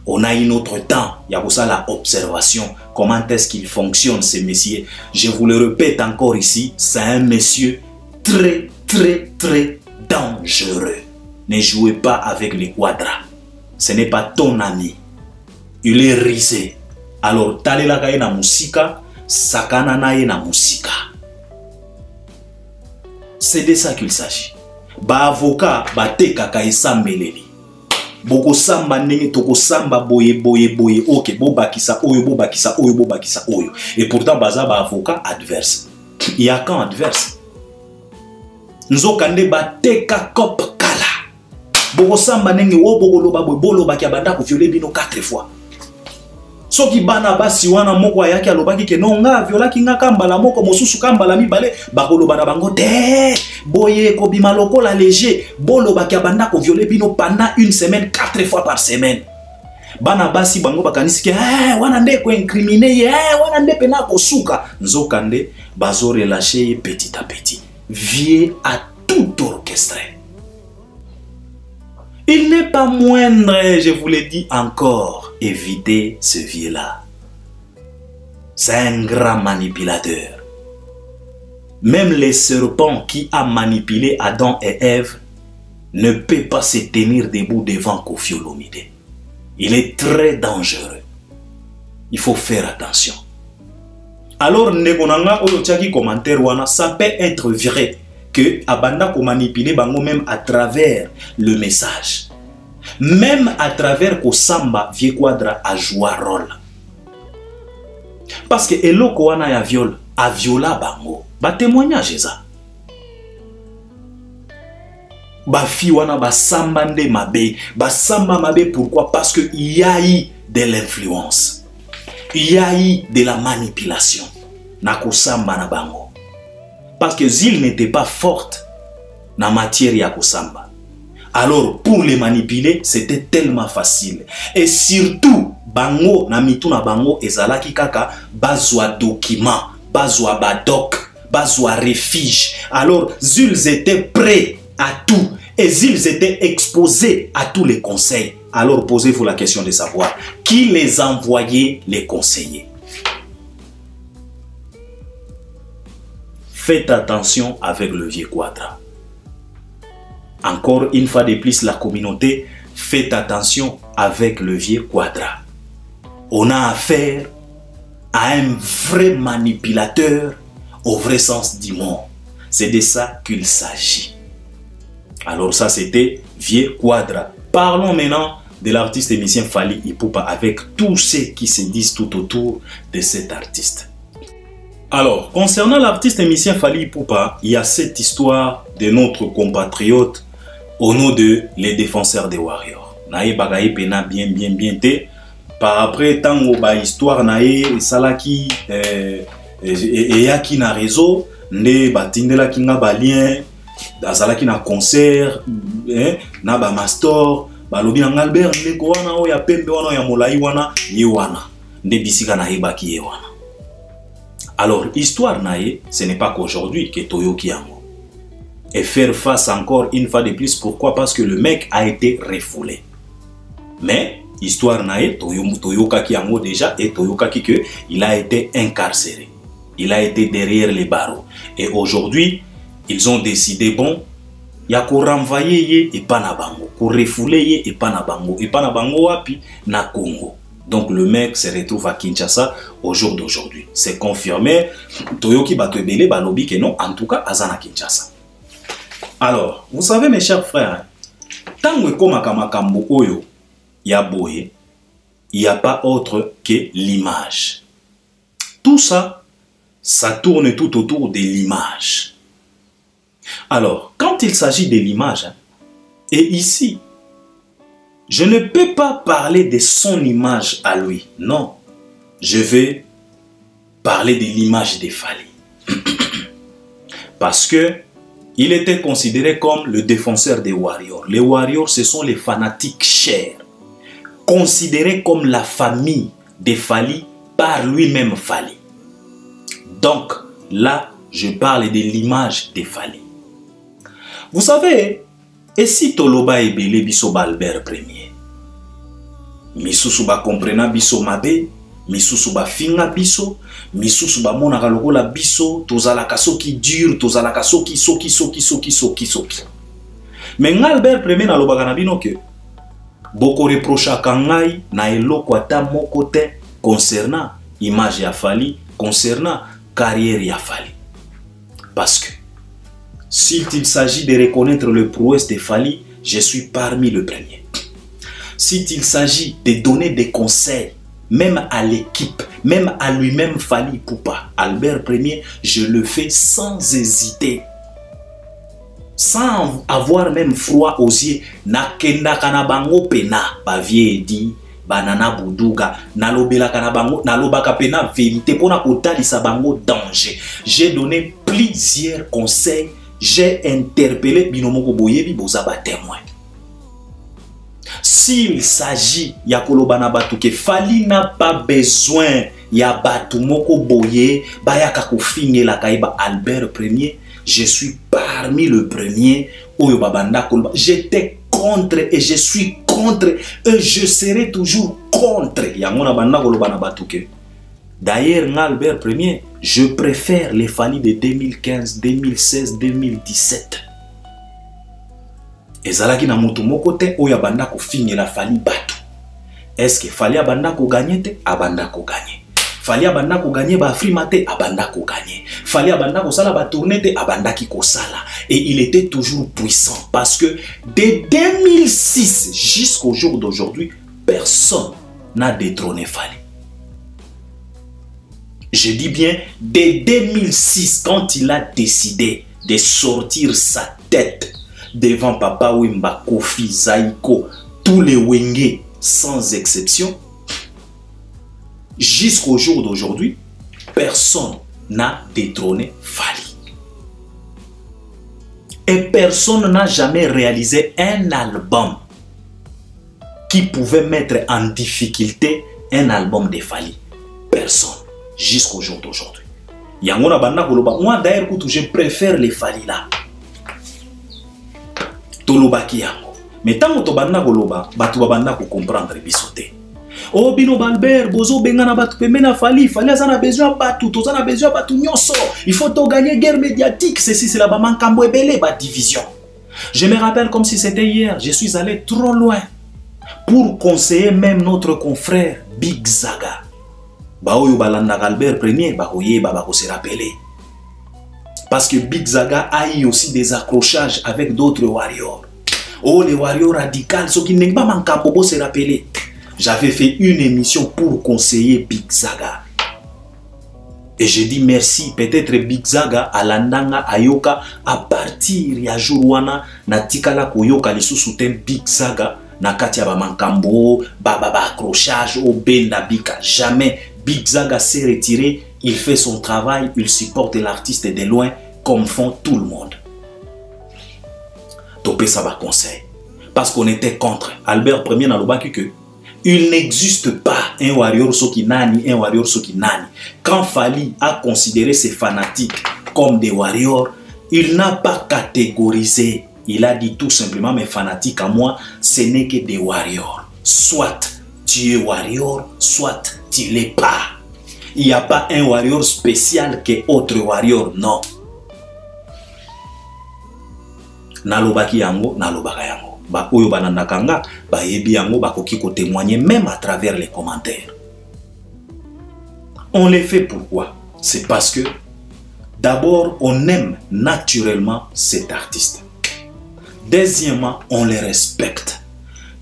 On a une autre temps. Il y a pour ça la observation. Comment est-ce qu'il fonctionne ce messieurs? Je vous le répète encore ici. C'est un monsieur très dangereux. Ne jouez pas avec les quadras. Ce n'est pas ton ami. Il est risé. Alors, talela kaye na musika, sakana naye na musika. C'est de ça qu'il s'agit. Ba avocat, ba teka kaye sambeleli. Boko samba nenge toko samba boye. Ok, bo bakisa oyo. Et pourtant, baza ba avocat adverse. Il y a quand adverse? Nzo kande ba teka kop kala. Boko samba nenge wo boko loba boye bolo baki abanda ko violer bino 4 fois. Soki bana basi wana moko yaki alobaki ke non nga violaki nga kambala moko mosusu kambala mibale bakolo bana bango te boye ko bima lokola léger bolo baki abanda ko violer bino pendant une semaine 4 fois par semaine. Bana basi bango bakanisike wana nde ko incriminer wana nde pena ko suka nzokande bazo relâcher petit à petit. Vieux à tout orchestré. Il n'est pas moindre, je vous l'ai dit encore, évitez ce vieux-là. C'est un grand manipulateur. Même les serpents qui a manipulé Adam et Ève ne peut pas se tenir debout devant Koffi Olomide. Il est très dangereux. Il faut faire attention. Alors, negonanga oyo tiaki commentaire wana, ça peut être vrai que abanda ko manipuler bango même à travers le message. Même à travers ko samba vieux quadra a joué rôle. Parce que eloko wana ya viol a viola bango. Ba témoignage ça. Ba fi wana ba samba nde mabe, ba samba mabe pourquoi? Parce que il y a eu de l'influence. Il y a eu de la manipulation. Na ko samba na bango. Parce que s'il n'était pas forte dans la matière ya kosamba, alors pour les manipuler, c'était tellement facile. Et surtout, bango na mitu na bango ezalaki kaka bazwa document, bazwa badoc, bazwa refuge. Alors ils étaient prêts à tout et ils étaient exposés à tous les conseils. Alors posez-vous la question de savoir qui les envoyait les conseillers. Faites attention avec le vieux quadra. Encore une fois de plus, la communauté, faites attention avec le vieux quadra. On a affaire à un vrai manipulateur au vrai sens du mot. C'est de ça qu'il s'agit. Alors ça, c'était vieux quadra. Parlons maintenant de l'artiste émissien Fally Ipupa avec tous ceux qui se disent tout autour de cet artiste. Alors, concernant l'artiste émissien Fally Ipupa, il y a cette histoire de notre compatriote au nom de les défenseurs des Warriors. Nae bagaye pena bien te. Par après, tango ba histoire nae salaki yaki na réseau, ne batindela ki nga ba lien, azalaki na concert, na ba mastor, ba lobi na Albert ndeko wana o ya pembe wana ya molai wana ye wana. Nde bisika na yebaki ye wana. Alors, histoire nae, ce n'est pas qu'aujourd'hui que Toyoki yango. Et faire face encore une fois de plus, pourquoi? Parce que le mec a été refoulé. Mais, histoire nae, Toyoka ki yango déjà, et Toyoka ki que il a été incarcéré. Il a été derrière les barreaux. Et aujourd'hui, ils ont décidé, bon, il y a qu'on renvoyer et pas na bango, qu'on refouler et pas na bango wapi na Congo. Donc le mec se retrouve à Kinshasa au jour d'aujourd'hui. C'est confirmé. Toyoki Batwebele balobi que non, en tout cas, Azana Kinshasa. Alors, vous savez mes chers frères, tant que Makambo Oyo Yaboye, il n'y a pas autre que l'image. Tout ça, ça tourne tout autour de l'image. Alors, quand il s'agit de l'image, et ici, je ne peux pas parler de son image à lui. Non, je vais parler de l'image de Fally. Parce que il était considéré comme le défenseur des Warriors. Les Warriors, ce sont les fanatiques chers, considérés comme la famille de Fally par lui-même Fally. Donc, là, je parle de l'image de Fally. Vous savez, et si Toloba ebele biso ba Albert Premier, misusu ba comprena biso mabe, misusu ba finga biso, misusu ba monaka lokola biso, tozalaka soki dur, tozalaka soki. Mais Albert Premier na lobaka na bino ke boko reprochaka ngai na eloko ata moko te concernant image ya Fally, concernant carrière ya Fally. Parce que s'il s'agit de reconnaître le prouesse de Fally, je suis parmi le premier. S'il s'agit de donner des conseils, même à l'équipe, même à lui-même Fally Ipupa, Albert Premier, je le fais sans hésiter. Sans avoir même froid aux yeux. Nakenda kanabango pena, bavie dit, banana bouduga, nalobela kanabango, nalobaka pena vérité, pona kotalisa bango danger. J'ai donné plusieurs conseils, j'ai interpellé binomoko boyebi bozaba témoin. S'il s'agit ya kolobana batu ke Fally n'a pas besoin ya batu moko boye, bayaka ko fingela kaiba Albert Premier, je suis parmi le premier. Oyo babanda kolba, j'étais contre et je suis contre et je serai toujours contre. Yangona banda kolobana batu ke. D'ailleurs, Albert Premier, je préfère les Fally de 2015, 2016, 2017. Ezalaki na moto moko te oyo abanda ko fingela Fally batu. Est-ce que Fally abanda ko gagner te? Abanda ko gagner. Fally abanda ko gagner ba Afrima te? Abanda ko gagner. Fally abanda ko sala ba tourner te? Abanda ki ko sala. Et il était toujours puissant parce que de 2006 jusqu'au jour d'aujourd'hui, personne n'a détrôné Fally. Je dis bien, dès 2006, quand il a décidé de sortir sa tête devant Papa Wemba, Kofi, Zaïko, tous les Wenge, sans exception, jusqu'au jour d'aujourd'hui, personne n'a détrôné Fally. Et personne n'a jamais réalisé un album qui pouvait mettre en difficulté un album de Fally. Personne. Jusqu'au jour d'aujourd'hui. Yangona banda koloba. Moi d'ailleurs, je préfère les Fally là. Tolobaki yango. Mais tant que banda koloba, batu banda ko comprendre bisote. Oh bino Albert, bozo bengana batu pemena Fally. Fally azana besoin batu, tozana besoin batu nyonso. Il faut to gagner guerre médiatique. Ceci c'est la baman kambo ebele ba division. Je me rappelle comme si c'était hier. Je suis allé trop loin pour conseiller même notre confrère Big Zaga. Baoyo balanda Albert Premier, baoye baba se rappeler. Parce que Big Zaga a eu aussi des accrochages avec d'autres warriors. Oh, les warriors radicaux, ceux qui n'ont pas manqué pour se rappeler. J'avais fait une émission pour conseiller Big Zaga. Et j'ai dit merci, peut-être Big Zaga, Alandanga, Ayoka, à partir ya Jourouana, Natikala Koyoka, les sous-soutiens Big Zaga, Nakatia Bamankambo, Baba accrochage, Obenda Bika, jamais. Big Zaga s'est retiré, il fait son travail, il supporte l'artiste de loin, comme font tout le monde. Topé ça va conseil. Parce qu'on était contre. Albert Premier n'a pas que il n'existe pas un warrior soki nani, un warrior soki nani. Quand Fally a considéré ses fanatiques comme des warriors, il n'a pas catégorisé. Il a dit tout simplement, mes fanatiques à moi, ce n'est que des warriors. Soit tu es warrior, soit tu l'es pas. Il n'y a pas un warrior spécial que autre warrior, non. Nalobaki yango, nalobaka yango. Ba oyo banandakanga, ba yebi yango bakoki ko témoigner même à travers les commentaires. On les fait pourquoi? C'est parce que d'abord on aime naturellement cet artiste. Deuxièmement, on les respecte.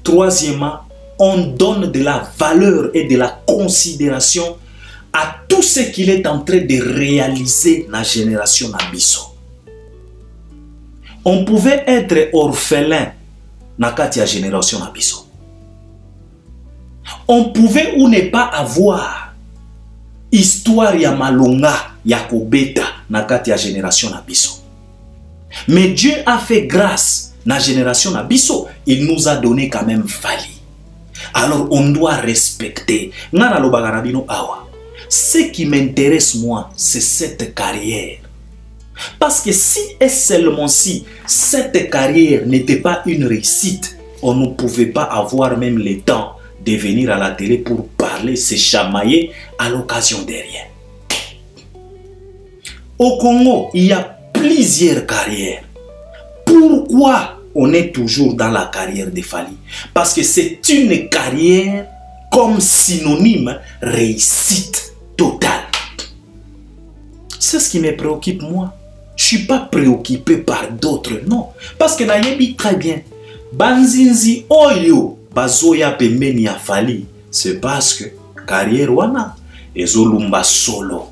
Troisièmement, on donne de la valeur et de la considération à tout ce qu'il est en train de réaliser dans la génération Nabiso. On pouvait être orphelin dans la génération Nabiso. On pouvait ou ne pas avoir histoire ya malonga ya kobeta dans la génération Nabiso. Mais Dieu a fait grâce dans la génération Nabiso. Il nous a donné quand même Fali. Alors on doit respecter. Ce qui m'intéresse moi, c'est cette carrière. Parce que si et seulement si cette carrière n'était pas une réussite, on ne pouvait pas avoir même le temps de venir à la télé pour parler, se chamailler à l'occasion de rien. Au Congo, il y a plusieurs carrières. Pourquoi on est toujours dans la carrière de Fali? Parce que c'est une carrière comme synonyme réussite totale. C'est ce qui me préoccupe moi. Je ne suis pas préoccupé par d'autres, non. Parce que nayebi très bien. Banzinzi oyo bazoya pembeni ya Fali. C'est parce que carrière wana ezolumba solo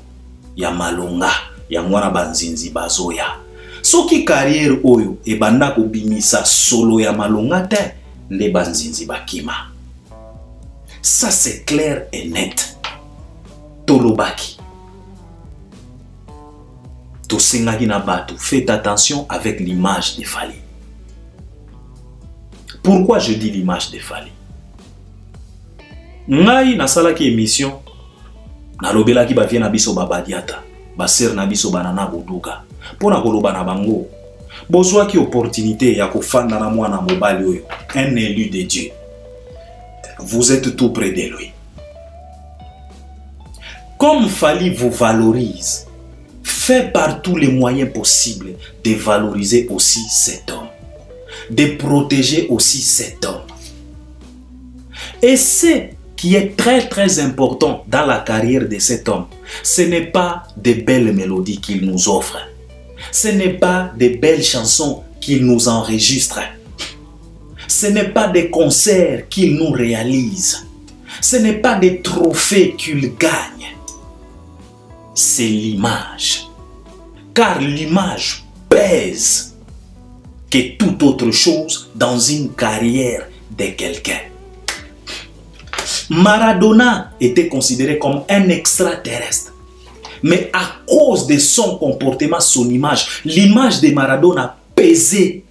ya malonga ya mwana banzinzi bazoya. Soki carrière oyo ebanda kobimisa solo ya malonga te nde banzinzi bakima. Ça c'est clair et net. Tolobaki. Tosengaki na bato, faites attention avec l'image de Fali. Pourquoi je dis l'image de Fali? Ngai nasalaki émission nalobelaki ba viena biso babadiata, ba ser na biso banana boduka. Pona koloba na bango, bozwaki opportunité ya kofanda na mwana mobali oyo, un élu de Dieu. Vous êtes tout près de lui. Comme Fali vous valorise, faites par tous les moyens possibles de valoriser aussi cet homme, de protéger aussi cet homme. Et ce qui est très très important dans la carrière de cet homme, ce n'est pas de belles mélodies qu'il nous offre. Ce n'est pas de belles chansons qu'il nous enregistre. Ce n'est pas des concerts qu'il nous réalise. Ce n'est pas des trophées qu'il gagne. C'est l'image. Car l'image pèse que toute autre chose dans une carrière de quelqu'un. Maradona était considéré comme un extraterrestre. Mais à cause de son comportement, son image, l'image de Maradona pesait.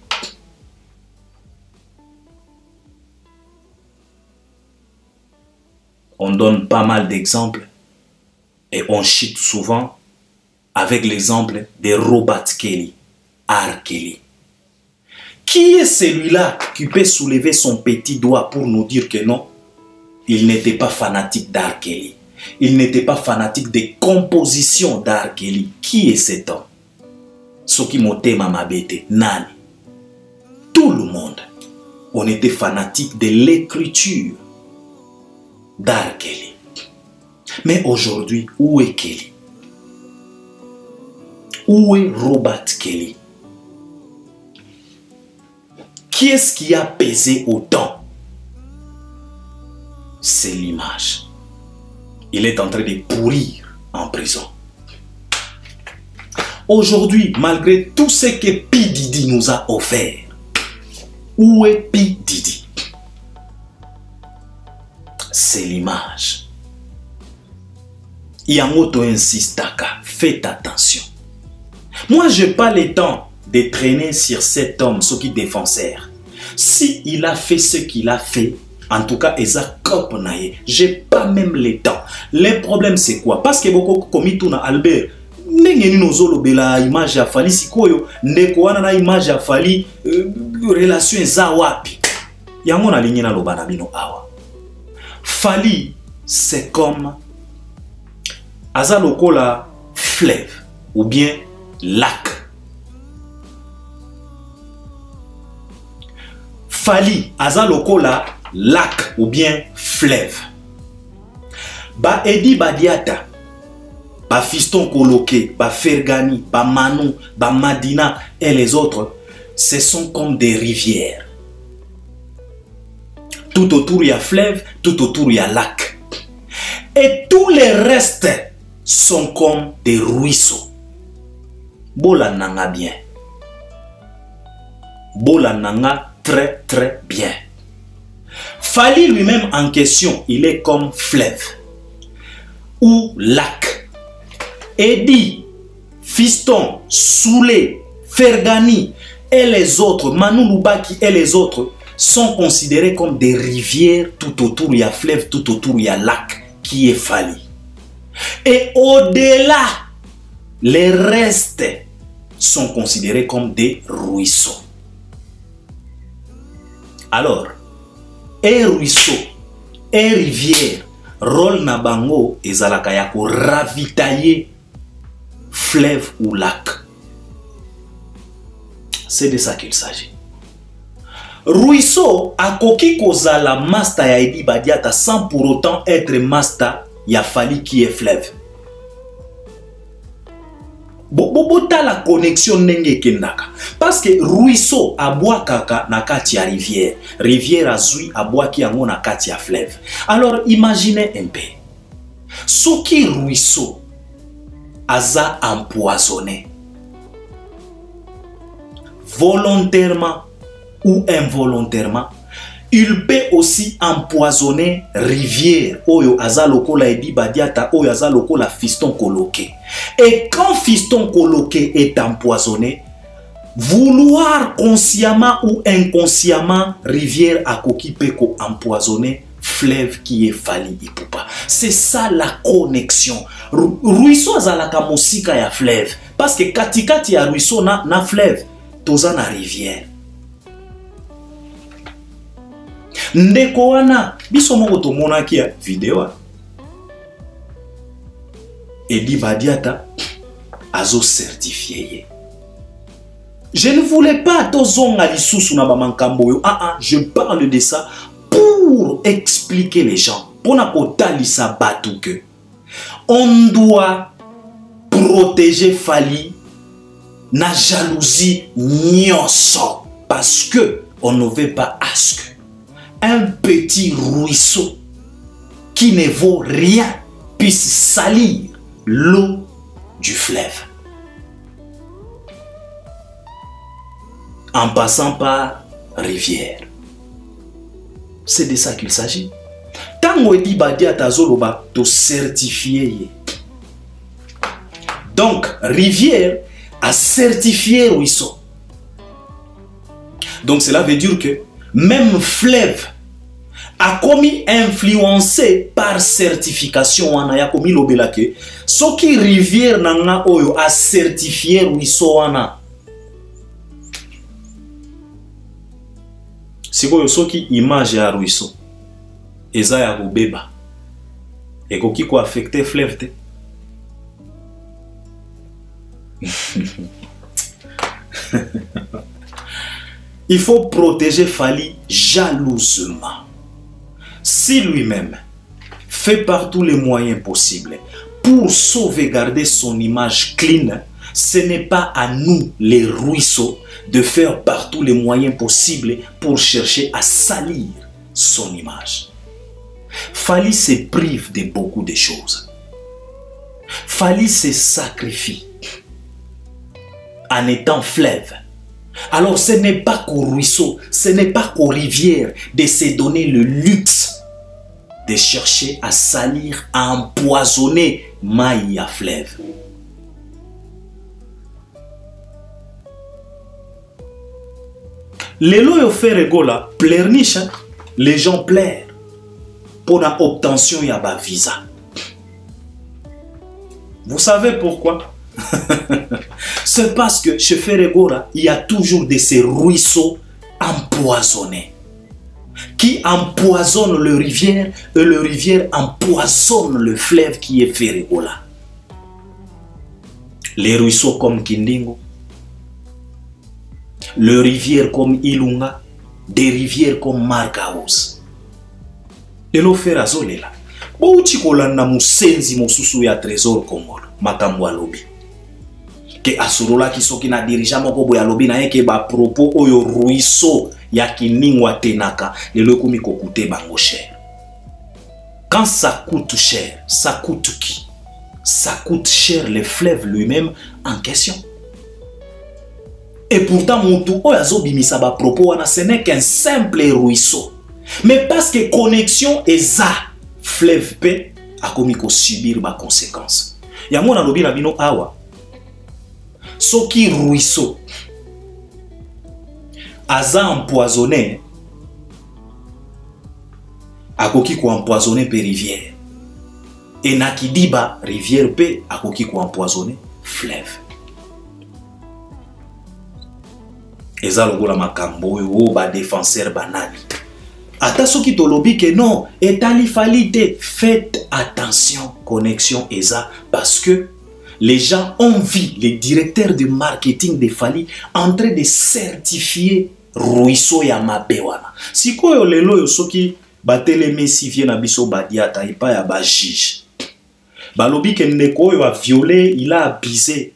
On donne pas mal d'exemples et on chute souvent avec l'exemple de Robert Kelly, R. Kelly. Qui est celui-là qui peut soulever son petit doigt pour nous dire que non, il n'était pas fanatique d'R. Kelly? Il n'était pas fanatique des compositions d'R. Kelly. Qui est cet homme? Soki motema mabete, nani? Tout le monde. On était fanatique de l'écriture d'R. Kelly. Mais aujourd'hui, où est Kelly? Où est Robert Kelly? Qui est-ce qui a pesé autant? C'est l'image. Il est en train de pourrir en prison. Aujourd'hui, malgré tout ce que P. Diddy nous a offert, où est P. Diddy? C'est l'image. Yamoto insiste, faites attention. Moi, je n'ai pas le temps de traîner sur cet homme, ce qui est défenseur. Si il a fait ce qu'il a fait, en tout cas, je n'ai pas même le temps. Le problème, c'est quoi? Parce que beaucoup comme tout Albert, ndenge nozolobela image ya Fali sikoyo ndeko wana na image ya Fali relation za wapi? Yango na ligne na lobana bino awa. Fali, c'est comme aza lokola fleuve ou bien lac. Fali aza lokola lac ou bien fleuve. Ba Edi Badiata, ba Fiston Koloke, ba Fergani, ba Manon, ba Madina et les autres, ce sont comme des rivières. Tout autour il y a fleuve, tout autour il y a lac. Et tous les restes sont comme des ruisseaux. Bola nanga bien. Bola nanga très très bien. Fali lui-même en question, il est comme fleuve ou lac. Edi, Fiston, Soulé, Fergani et les autres, Manu Lubaki et les autres sont considérés comme des rivières. Tout autour il y a fleuve, tout autour il y a lac qui est Fali. Et au-delà, les restes sont considérés comme des ruisseaux. Alors, et ruisseau, et rivière, rôle na bango ezalaka ya ko ravitailler fleuve ou lac. C'est de ça qu'il s'agit. Ruisseau akoki kozala masta ya Edi Badiata sans pour autant être masta ya Fali qui est fleuve. Bobota la connexion nenge kendaka. Parce que ruisseau aboa kaka na kati ya rivière. Rivière azui aboa ki yango na kati ya fleuve. Alors imaginez un peu. Ce qui ruisseau aza empoisonné. Volontairement ou involontairement, il peut aussi empoisonner rivière. Oyo aza lokola Edi Badiata, oyo aza lokola Fiston Koloké. Et quand Fiston Koloké est empoisonné, vouloir consciemment ou inconsciemment, rivière akoki peut empoisonner fleuve qui est Fali Ipupa. C'est ça la connexion. Ruisseau azalaka musika ya fleuve. Parce que katikati ya ruisseau na fleuve, toza na rivière. Ndeko wana biso moko tomonaki ya video Edi Badiata azo certifié. Je ne voulais pas tozonga lisusu na bamankambo yo. Je parle de ça pour expliquer les gens. Pour na kotalisa batu que on doit protéger Fali na jalousie nyonso parce que on ne veut pas à que un petit ruisseau qui ne vaut rien puisse salir l'eau du fleuve. En passant par rivière. C'est de ça qu'il s'agit. Tango Edi Badiata zoloba to certifié. Donc, rivière a certifié ruisseau. Donc, cela veut dire que même fleuve a commis influencé par certification wana ya komi lobela ke soki rivière nanga oyo a certifié ruisseau wana sikoyo soki image ya ruisseau eza ya kobeba ekoki ko affecter fleuve te. Il faut protéger Fali jalousement. Si lui-même fait par tous les moyens possibles pour sauvegarder son image clean, ce n'est pas à nous, les ruisseaux, de faire par tous les moyens possibles pour chercher à salir son image. Fali se prive de beaucoup de choses. Fali se sacrifie en étant fleuve. Alors ce n'est pas qu'au ruisseau, ce n'est pas qu'aux rivières de se donner le luxe de chercher à salir, à empoisonner maï à fleuve. Les lois fait regola, pleurniche, les gens pleurent pour l'obtention de ba visa. Vous savez pourquoi? C'est parce que chez Ferregora, il y a toujours de ces ruisseaux empoisonnés qui empoisonnent le rivière et le rivière empoisonne le fleuve qui est Ferregora. Les ruisseaux comme Kindingo, les rivières comme Ilunga, des rivières comme Margaos. Et l'eau fait razoler là. Bouti kolanda musenzi mosusu ya trésor Komoro, makambo alobi. Que asorola ki soki na dirija moko boya lobi na yeke ba propos oyo ruisseau ya kiningwa tenaka lelo komi kokute bango cher. Quand ça coûte cher, ça coûte qui? Ça coûte cher le fleuve lui-même en question. Et pourtant, mon tout, propos, ce n'est qu'un simple ruisseau. Mais parce que connexion est ça, fleuve P a commis qu'on subir ma conséquence. Il y a mon alobi la bino awa. Ce qui ruisseau, aza empoisonné, a koki ko empoisonné per rivière. Et nakidiba rivière P a koki ko empoisonné fleuve. Eza lokola makambo oyo ba défenseur banani. Ata soki tolobi que non, etali falite, faites attention, connexion eza parce que les gens ont vu les directeurs de marketing de Fali en train de certifier ruisseau ya mabewana. Si koyo lelo yo soki batele messi vient na biso badiata ipa ya ba juge. Balobi que ndeko yo a violé, il a abusé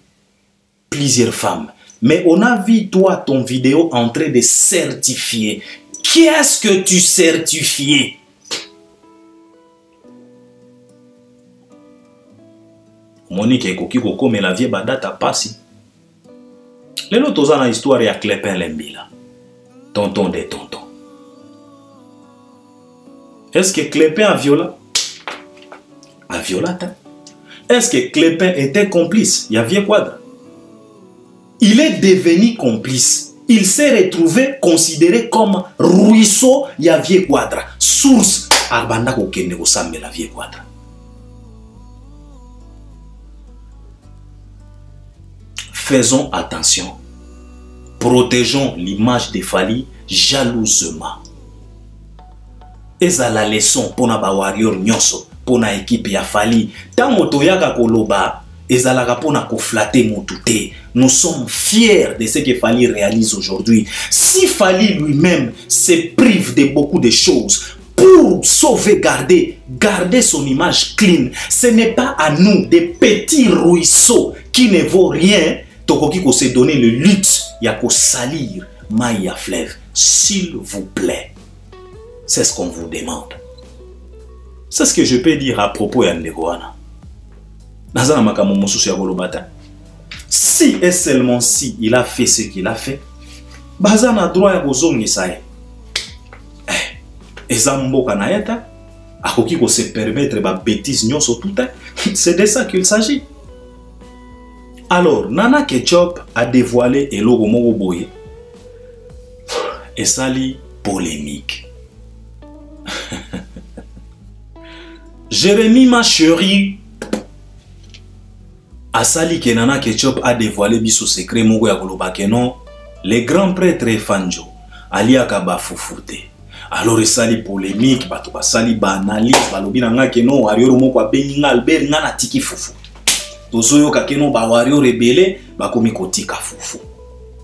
plusieurs femmes. Mais on a vu toi ton vidéo en train de certifier. Qu'est-ce que tu certifiais? Monique ekoki koko mais la vie badata passi. Les autres dans la histoire ya Clépin Lembila. Tonton des tontons. Est-ce que Clépin a violé? A violé? Est-ce que Clépin était complice? Il y avait quoi? Il est devenu complice. Il s'est retrouvé considéré comme ruisseau ya vie quadra. Source arbanda ko kende ko sambe la vie quadra. Faisons attention. Protégeons l'image de Fali jalousement. Eza la leçon pour na ba warrior nyonso, pour na équipe ya Fali. Tant motoyaka koloba ezalaka pona ko flatter moutouté. Nous sommes fiers de ce que Fali réalise aujourd'hui. Si Fali lui-même se prive de beaucoup de choses pour sauvegarder, garder son image clean, ce n'est pas à nous, des petits ruisseaux qui ne vaut rien, tokoki ko se donner le luxe ya ko salir Maya fleuve. S'il vous plaît. C'est ce qu'on vous demande. C'est ce que je peux dire à propos de Ndegoana. Si et seulement si il a fait ce qu'il a fait, Bazan a droit à Bozongi Sae. Et Zamboka Naeta, à qui se permettre de bêtises nyonso tout. C'est de ça qu'il s'agit. Alors, Nana Ketchup a dévoilé et logo Mogoboye. Et sali polémique. Jérémy ma chérie. Asali que Nana Ketchup a dévoilé biso secret Mogo ya koloba que non, le grand prêtre Fanjo ali akaba fufute. Alors esali polémique, bato basali ba analyse balobi nanga que non warrior moko abengi nga Albert nga na tiki fufu. Tozoyo ka que non ba warrior rebelle bakomi kotika fufu.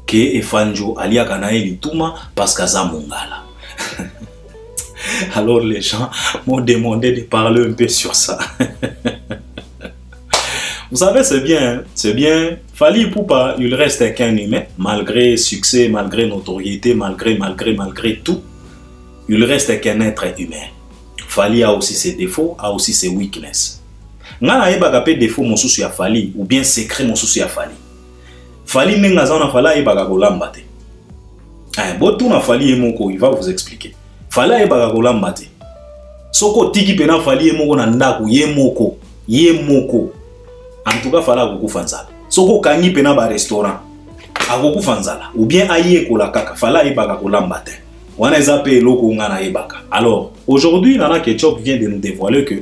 Que Fanjo ali akana lituma parce que za mongala. Alors les gens m'ont demandé de parler un peu sur ça. Vous savez, c'est bien, c'est bien. Fali Poupa, il reste qu'un humain, malgré succès, malgré notoriété, malgré tout. Il reste qu'un être humain. Fali a aussi ses défauts, a aussi ses weaknesses. Ngana eba kapé défaut mon souci à Fali, ou bien secret mon souci à Fali. Fali nenga zana fala eba kakolamba te. Botou na Fali emoko, il va vous expliquer. Fala eba kakolamba te. Soko tiki pena Fali emoko na ndaku yemoko. En tout cas, fala goku fanzala. Soko kangi pena ba restaurant. A goku fanzala. Ou bien aye kola kaka. Fala ebaka kolamba te. Wana ezape loko ngana ebaka. Alors, aujourd'hui, Nana Ketchup vient de nous dévoiler que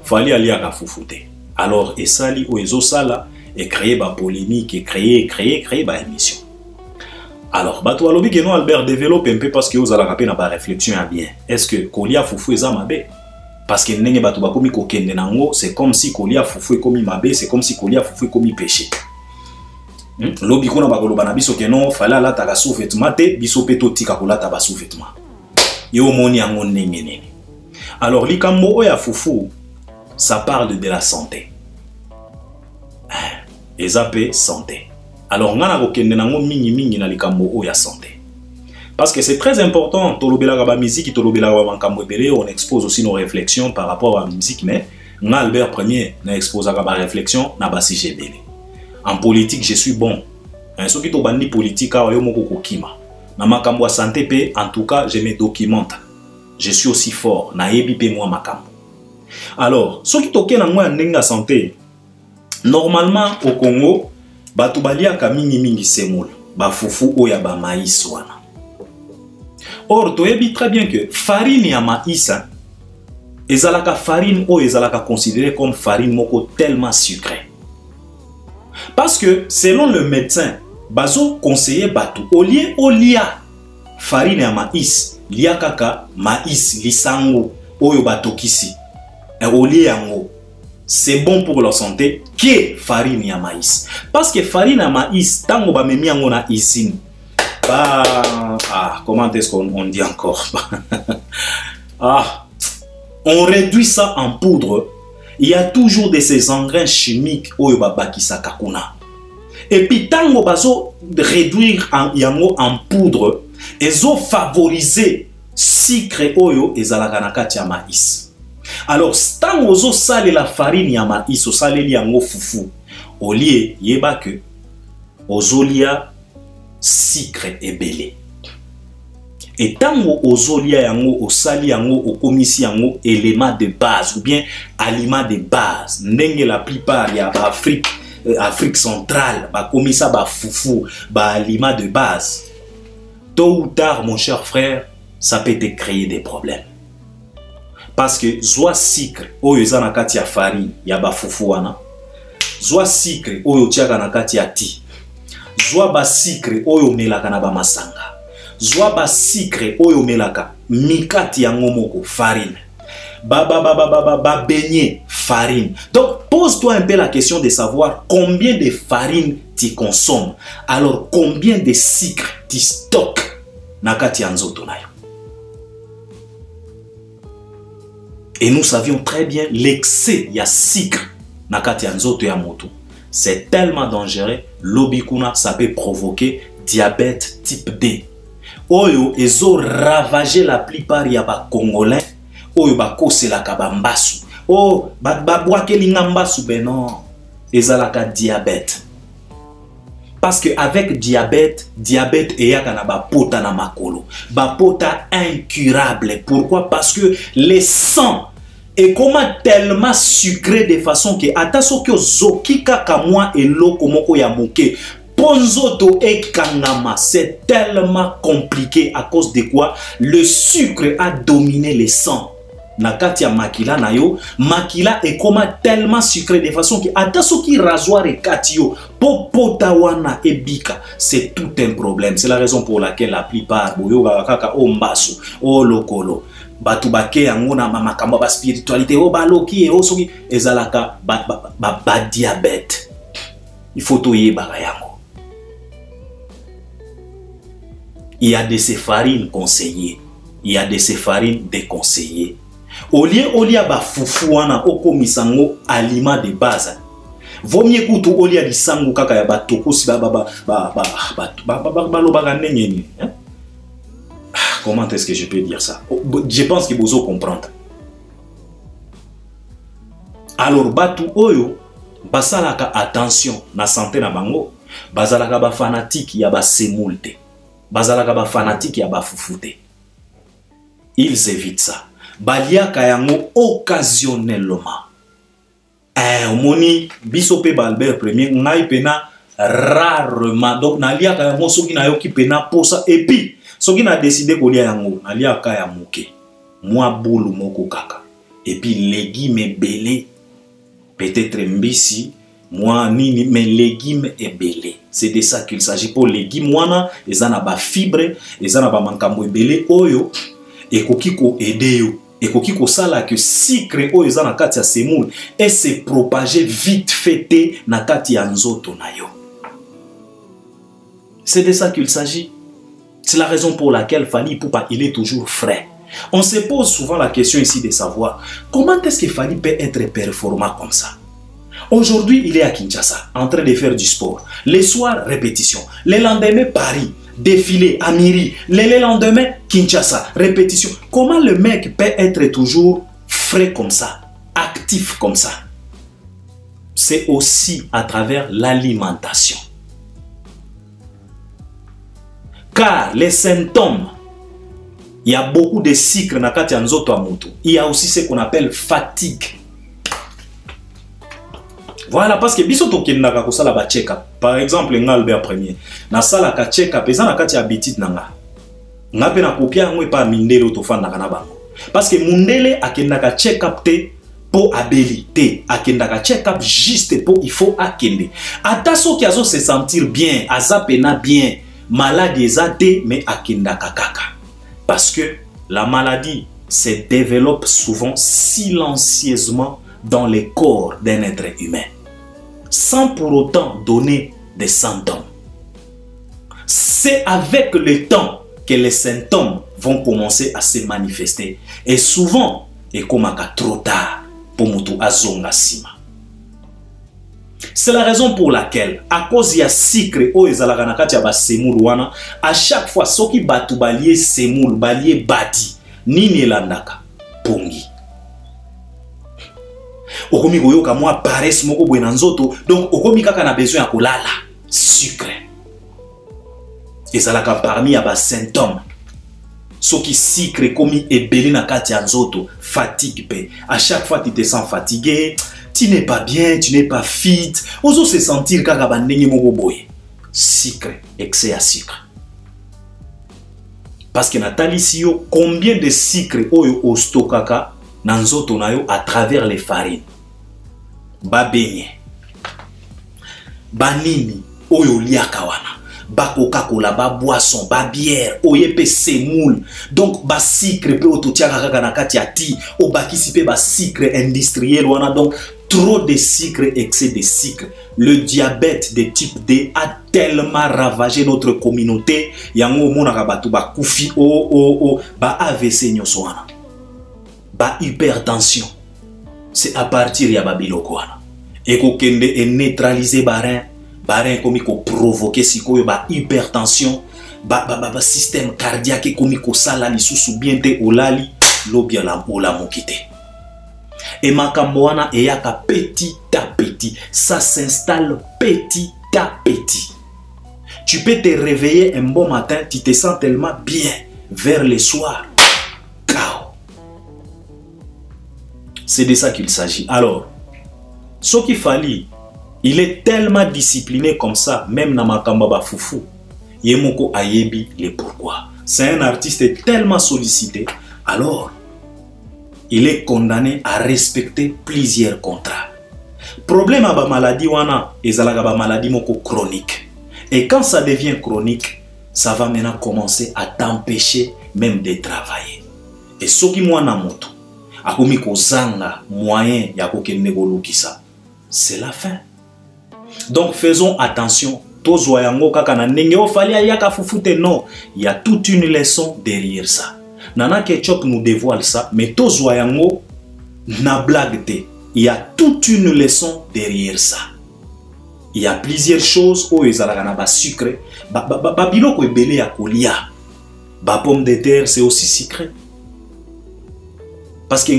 Fali ali aka fufute. Alors, esali o ezo sala et créer ba polémique et créer ba émission. Alors, bato alobi que non Albert développe un peu parce que vous allez rappeler na ba réflexion à bien. Est-ce que kolia fufu eza mabe? Parce que nenge bato bakomi kokende nango, c'est comme si kolia fufu komi mabe, c'est comme si kolia fufu komi péché. Lobi kona bakoloba na biso ke non fala la taka sous-vêtement te biso peto tika kolata ba sous-vêtement. Yo moni yango ndenge nene. Alors likambo oya fufu, ça parle de la santé. Ezape santé. Alors ngana kokende nango mingi na likambo oya santé. Parce que c'est très important, la musique, on expose aussi nos réflexions par rapport à la musique, mais Albert Premier expose la réflexion, en politique, je suis bon. Ce qui est bandi politique, santé, en tout cas, je me documente. Je suis aussi fort. Alors, ce qui est en santé, normalement, au Congo, batubalia kamini mingi semoule, bafufu oya ba maïs wana. Or, tu sais très bien que farine ya maïs, ezalaka farine ou ezalaka considérée comme farine moko tellement sucrée. Parce que selon le médecin, bazo conseiller batu olia farine ya maïs, lia kaka maïs lisango oyo batokisi. Olie yango. C'est bon pour la santé que farine ya maïs. Parce que farine ya maïs, tango ba memi yango na usine. Comment est-ce qu'on dit encore? On réduit ça en poudre. Il y a toujours de ces engrais chimiques oyo ba bakisa kakuna. Et puis tango bazo réduire yango en poudre, ezo favoriser sucre oyo ezalaka na kati ya maïs. Alors, tant ozo sale la farine ya maïs, o sale li yango fufu, au lieu yeba que ozo lia sucre ebele. Et tant ozo lia yango, o sali yango, o komisi yango élément de base ou bien aliment de base. Ndenge la plupart ya ba Afrique centrale, ba komisa ba fufu, ba aliment de base. Tôt ou tard, mon cher frère, ça peut te créer des problèmes. Parce que zoa sucre oyo eza na kati ya farine ya ba fufu wana, zoa sucre oyo tiaka na kati ya ti, zoa ba sucre oyo melaka na ba masanga, zoa ba sucre oyo melaka mikati yango moko farine, ba beignet farine. Donc pose-toi un peu la question de savoir combien de farine tu consommes, alors combien de sucre tu stockes na kati ya nzoto na yo. Et nous savions très bien l'excès ya sucre na kati ya nzoto ya moto. C'est tellement dangereux, l'obikuna, ça peut provoquer diabète type D. Oyo ezo ravager la plupart ya ba Congolais, oyo ba koselaka ba mbasu. Oh, ba boakeli mbasu non, ezalaka diabète. Parce que avec diabète eyaka na ba pota na makolo. Ba pota incurable. Pourquoi? Parce que le sang est comment tellement sucré de façon que ataso kyo zokika kamwa eloko moko ya moke ponzoto e kangama, c'est tellement compliqué à cause de quoi le sucre a dominé le sang. Nakati ya makila na yo, makila est comment tellement sucré de façon que ataso ki rasoir e katio popota wana e bika, c'est tout un problème. C'est la raison pour laquelle la plupart boyo kaka o mbasu o lokolo batu bake yango na makambo ba spiritualité o baloki e o soki ezalaka ba diabète. Il faut toyeba yango. Il y a de ces farines conseillées, il y a de ces farines déconseillées. Au lieu ba fufu wana oko misango aliment de base. Vaut mieux que au lieu de sango kaka ya batoko si comment est-ce que je peux dire ça? Je pense que vous comprendre. Alors batu oyo basalaka attention na santé na bango, bazalaka ba fanatique ya ba semulte, bazalaka ba fanatique ya ba fufute. Ils évitent ça. Baliaka yango occasionnellement. Moni biso pe Albert Premier ngai pena rarement, donc naliaka yango soki na yoki pena posa, et puis soki na décidé kolia yango naliaka ya moke moi boulou moko kaka, et puis légumes belé, peut-être mbisi moi nini, mais légumes belé, c'est de ça qu'il s'agit. Pour légumes wana ezana ba fibre, ezana ba mankambo belé oyo ekoki ko aider yo, ekoki ko sala que sucre oyo ezana kati ya semoule et se propager vite fait na kati ya nzoto na yo. C'est de ça qu'il s'agit. C'est la raison pour laquelle Fally Ipupa, il est toujours frais. On se pose souvent la question ici de savoir comment est-ce que Fally peut être performant comme ça. Aujourd'hui, il est à Kinshasa, en train de faire du sport. Les soirs, répétition. Le lendemain, Paris. défilé à Miri, le lendemain, Kinshasa, répétition. Comment le mec peut être toujours frais comme ça, actif comme ça? C'est aussi à travers l'alimentation. Car les symptômes, il y a beaucoup de sucre dans le nzoto à moto. Il y a aussi ce qu'on appelle fatigue. Voilà, parce que biso to kenda ko sala ba check up. Par exemple, Albert Premier, na sala ka check up, eza na kati ya bitite nanga. Ngape na kopia ngwe pa mindele to fanda kana bango. Parce que mundele akenda ka check up te po abeli te, akenda ka check up juste po il faut akende. Ata so ki azo se sentir bien, aza pena bien, maladie eza te mais akenda ka kaka. Parce que la maladie se développe souvent silencieusement dans le corps d'un être humain, sans pour autant donner des symptômes. C'est avec le temps que les symptômes vont commencer à se manifester. Et souvent, et comme trop tard, pour mutu azonga sima. C'est la raison pour laquelle, à cause de sucre ou ezalaka na kati ya ba semoul wana, à chaque fois soki batu balie semoul, balie badi, nini elandaka pongi. Okomi koyoka mwa paresse moko boye na nzoto, donc okomi kaka na besoin ya kolala sucre. Ezalaka parmi ya ba symptômes. Soki sucre komi ebeli na kati ya nzoto, fatigue pe. À chaque fois tu te sens fatigué, tu n'es pas bien, tu n'es pas fit, ozo se sentir kaka bandenge moko boye. Sucre, excès à sucre. Parce que natali siyo combien de sucre oyo ostokaka na nzoto na yo à travers les farines. Ba benye, ba nini oyo liaka wana, ba Coca-Cola, ba boisson, ba bière, oye pe semoule. Donc ba sucre pe ototiaka kaka na kati ya ti, o bakisi pe ba sucre industriel wana. Donc trop de sucre, excès de sucre. Le diabète de type D a tellement ravagé notre communauté. Yango monaka batu ba kufi ba AVC nyoso wana. Ba hypertension. C'est à partir ya babiloko wana. Et ko kende et neutraliser barin comme ko provoquer sikoyo ba hypertension, ba système cardiaque comme ko sala lisusu bien te olali lobia la ola mokite. Et makambo wana eyaka petit à petit, ça s'installe petit à petit. Tu peux te réveiller un bon matin, tu te sens tellement bien, vers le soir, chaos. C'est de ça qu'il s'agit. Alors, ce qu'il fallait, il est tellement discipliné comme ça, même dans makambo ba foufou. Yemoko ayebi le pourquoi. C'est un artiste tellement sollicité, alors il est condamné à respecter plusieurs contrats. Problème à la maladie wana, ezalaka ba maladie moko chronique. Et quand ça devient chronique, ça va maintenant commencer à t'empêcher même de travailler. Et soki mwana moto, akomi kozanga moyen ya kokende kolukisa, c'est la fin. Donc faisons attention. Tozwa yango kaka na ndenge ofali ayaka fufute, non, il y a toute une leçon derrière ça. Nana Ketchup nous dévoile ça, mais tozwa yango na blague te. Il y a toute une leçon derrière ça. Il y a plusieurs choses où ezalaka na ba sucre, ba biloko ebele ya kolia. Ba pomme de terre c'est aussi sucré. Parce que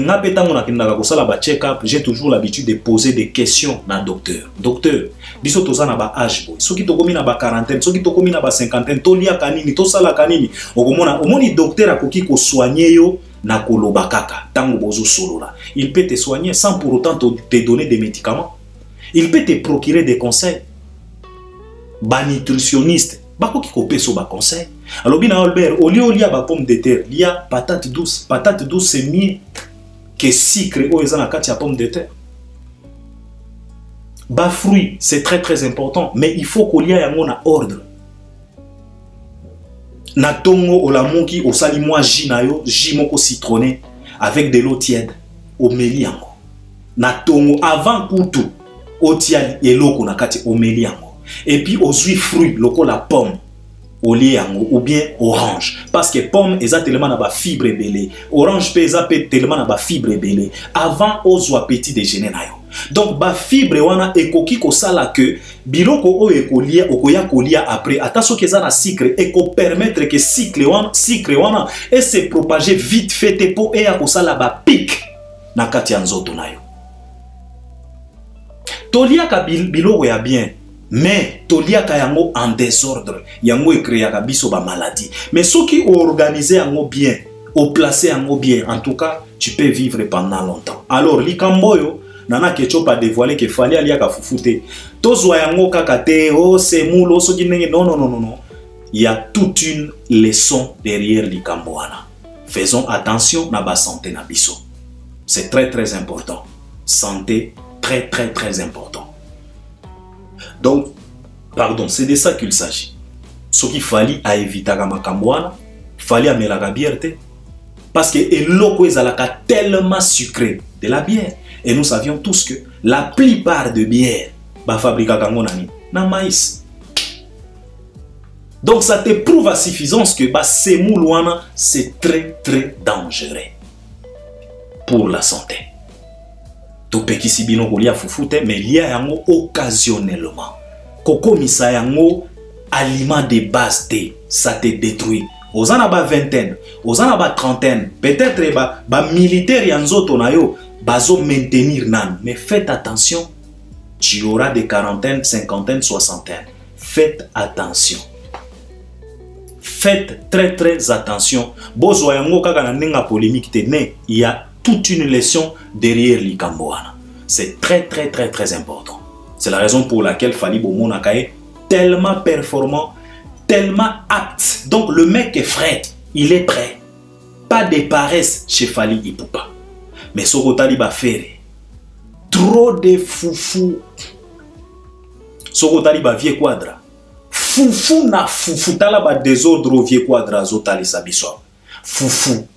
j'ai toujours l'habitude de poser des questions à docteur. Docteur, biso toza na ba âge boy. Soki tokomi na ba quarantaine, soki tokomi na ba cinquantaine, tolia kanini, tosala kanini. Omoni docteur akoki ko soigner yo na koloba kaka tango bozo solola. Il peut te soigner sans pour autant te donner des médicaments. Il peut te procurer des conseils. Ba nutritionniste, bakoki ko peso ba conseil. Alors bien Albert, au lieu de ba pomme de terre, il y a patate douce. Patate douce c'est mieux que sucre ou ezana kati ya pomme de terre. Ba fruit, c'est très important, mais il faut qu'il y ait un ordre. Na tongo olamuki osali moi jus na yo, jus moko citronné avec de l'eau tiède au meliango. Na tongo avant kutu otia eloko na kati au meliango. Et puis aux fruits loko la pomme ou bien orange, parce que pomme est tellement na ba fibre belé, orange pesa tellement na ba fibre belé avant aux petit déjeuner na yo. Donc ba fibre wana ekoki ko sala que biloko o ekolia okoya kolia après ata soki eza na sucre eko permettre que sucre wana et se propager vite fait po e ya ko sala ba pic na kati ya nzoto na yo. Toliaka biloko ya bien, mais toliaka yango en désordre, yango ekreaka biso ba maladie. Mais soki organiser yango bien, o placer yango bien, en tout cas, tu peux vivre pendant longtemps. Alors likamboyo nana kecho pas dévoiler que fallait aliaka fufute. Tozwa yango kakate, oh c'est moule, soki nenge non. Il y a toute une leçon derrière likamboana. Faisons attention na ba santé na biso. C'est très important. Santé très important. Donc, pardon, c'est de ça qu'il s'agit. Ce qu'il fallait à éviter à Makamboana, fallait à la bière. Parce que l'eau est tellement sucré de la bière. Et nous savions tous que la plupart de bières, bah fabriquent na maïs. Donc ça te prouve à suffisance que bah ces moulouana, c'est très dangereux pour la santé. Topeki sibino kolia fufute, mais lia yango occasionnellement. Koko misa yango aliment de base te, ça te détruit. Ozana ba vingtaine, ozana ba trentaine, peut-être ba militaire yanzoto na yo, bazo maintenir nan. Mais faites attention, tu auras des quarantaines, cinquantaines, soixantaines. Faites attention. Faites très attention. Bozo yango kaka na nenga polémique te, mais il y a toute une leçon derrière likamboana. C'est très important. C'est la raison pour laquelle Fally Bomona est tellement performant, tellement apte. Donc le mec est frais, il est prêt. Pas de paresse chez Fally Ipupa. Mais Sokotali va faire trop de foufou. Sokotali va vieux quadra. Foufou na foufou tala ba désordre au vieux quadra zotali sabiso. Foufou.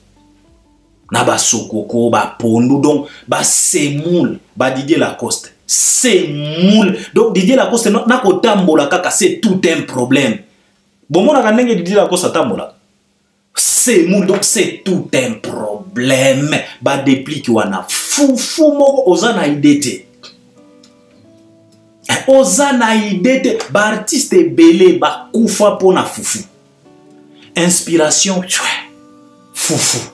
Na ba sokoko, ba pondu, donc ba semoule, ba Didier Lacoste. Semoule. Donc Didier Lacoste na ko tambola kaka, c'est tout un problème. Bon mon akandenge Didier Lacoste tambola. Semoule, donc c'est tout un problème. Ba déplique wana foufou moko ozana idete. Ozana idete, ba artiste belé ba koufa pona foufou. Inspiration, foufou.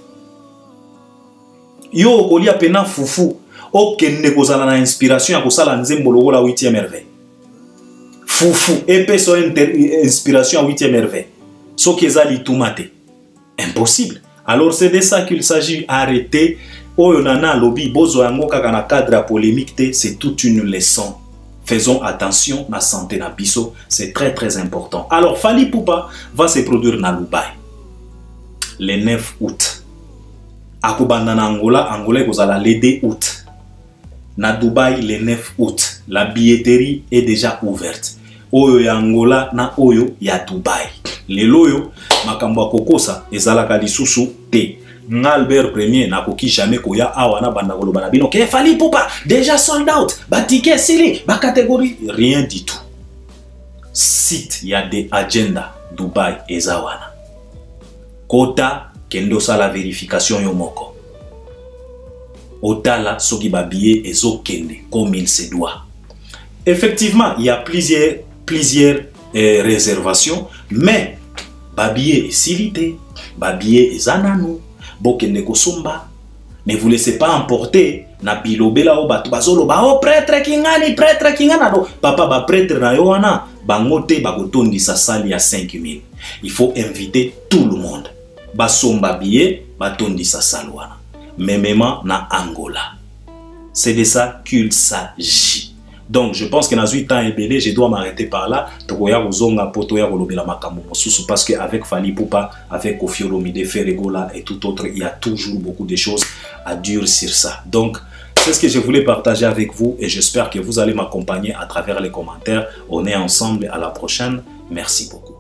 Yo kolia pena fufu okende kozala na inspiration ya kosala nzembo lokola 8e merveille. Fufu epeso inspiration à 8e merveille. Soki ezali tumate. Impossible. Alors c'est de ça qu'il s'agit. Arrêter. Oyo nana lobi bozo yango kaka na cadre polémique te, c'est toute une leçon. Faisons attention na santé na biso, c'est très important. Alors Fally Ipupa va se produire na Dubaï le 9 août. Akubanda na Angola kozala le 2 août. Na Dubaï le 9 août. La billetterie est déjà ouverte. Oyo ya Angola na oyo ya Dubaï. Le loyo makambo kokosa ezalaka lisusu te. Albert Premier na koki jamais koya awa na banda koloba na bino ke Fally Ipupa déjà sold out. Ba ticket sili, ba catégorie, rien du tout. Site ya de agenda Dubaï ezawana. Kota kendo sala vérification yo moko. Otala soki ba billet ezo kende comme il se doit. Effectivement, il y a plusieurs réservations, mais ba billet silité, ba billet ezananu, bokende kosomba. Ne vous laissez pas emporter na bilobela o batu bazolo ba o prêtre kingani do papa ba prêtre na yo wana bangote ba kotondi sa salle ya 5000. Il faut inviter tout le monde. Basomba billet, batondi sa salwana. Memema na Angola. C'est de ça qu'il s'agit. Donc je pense que dans 8 ans et belé, je dois m'arrêter par là. Tokoya uzonga potoya kolobela makambo mosusu parce que avec Fally Ipupa, avec Koffi Olomide, Ferregola et tout autre, il y a toujours beaucoup de choses à dire sur ça. Donc c'est ce que je voulais partager avec vous et j'espère que vous allez m'accompagner à travers les commentaires. On est ensemble, à la prochaine. Merci beaucoup.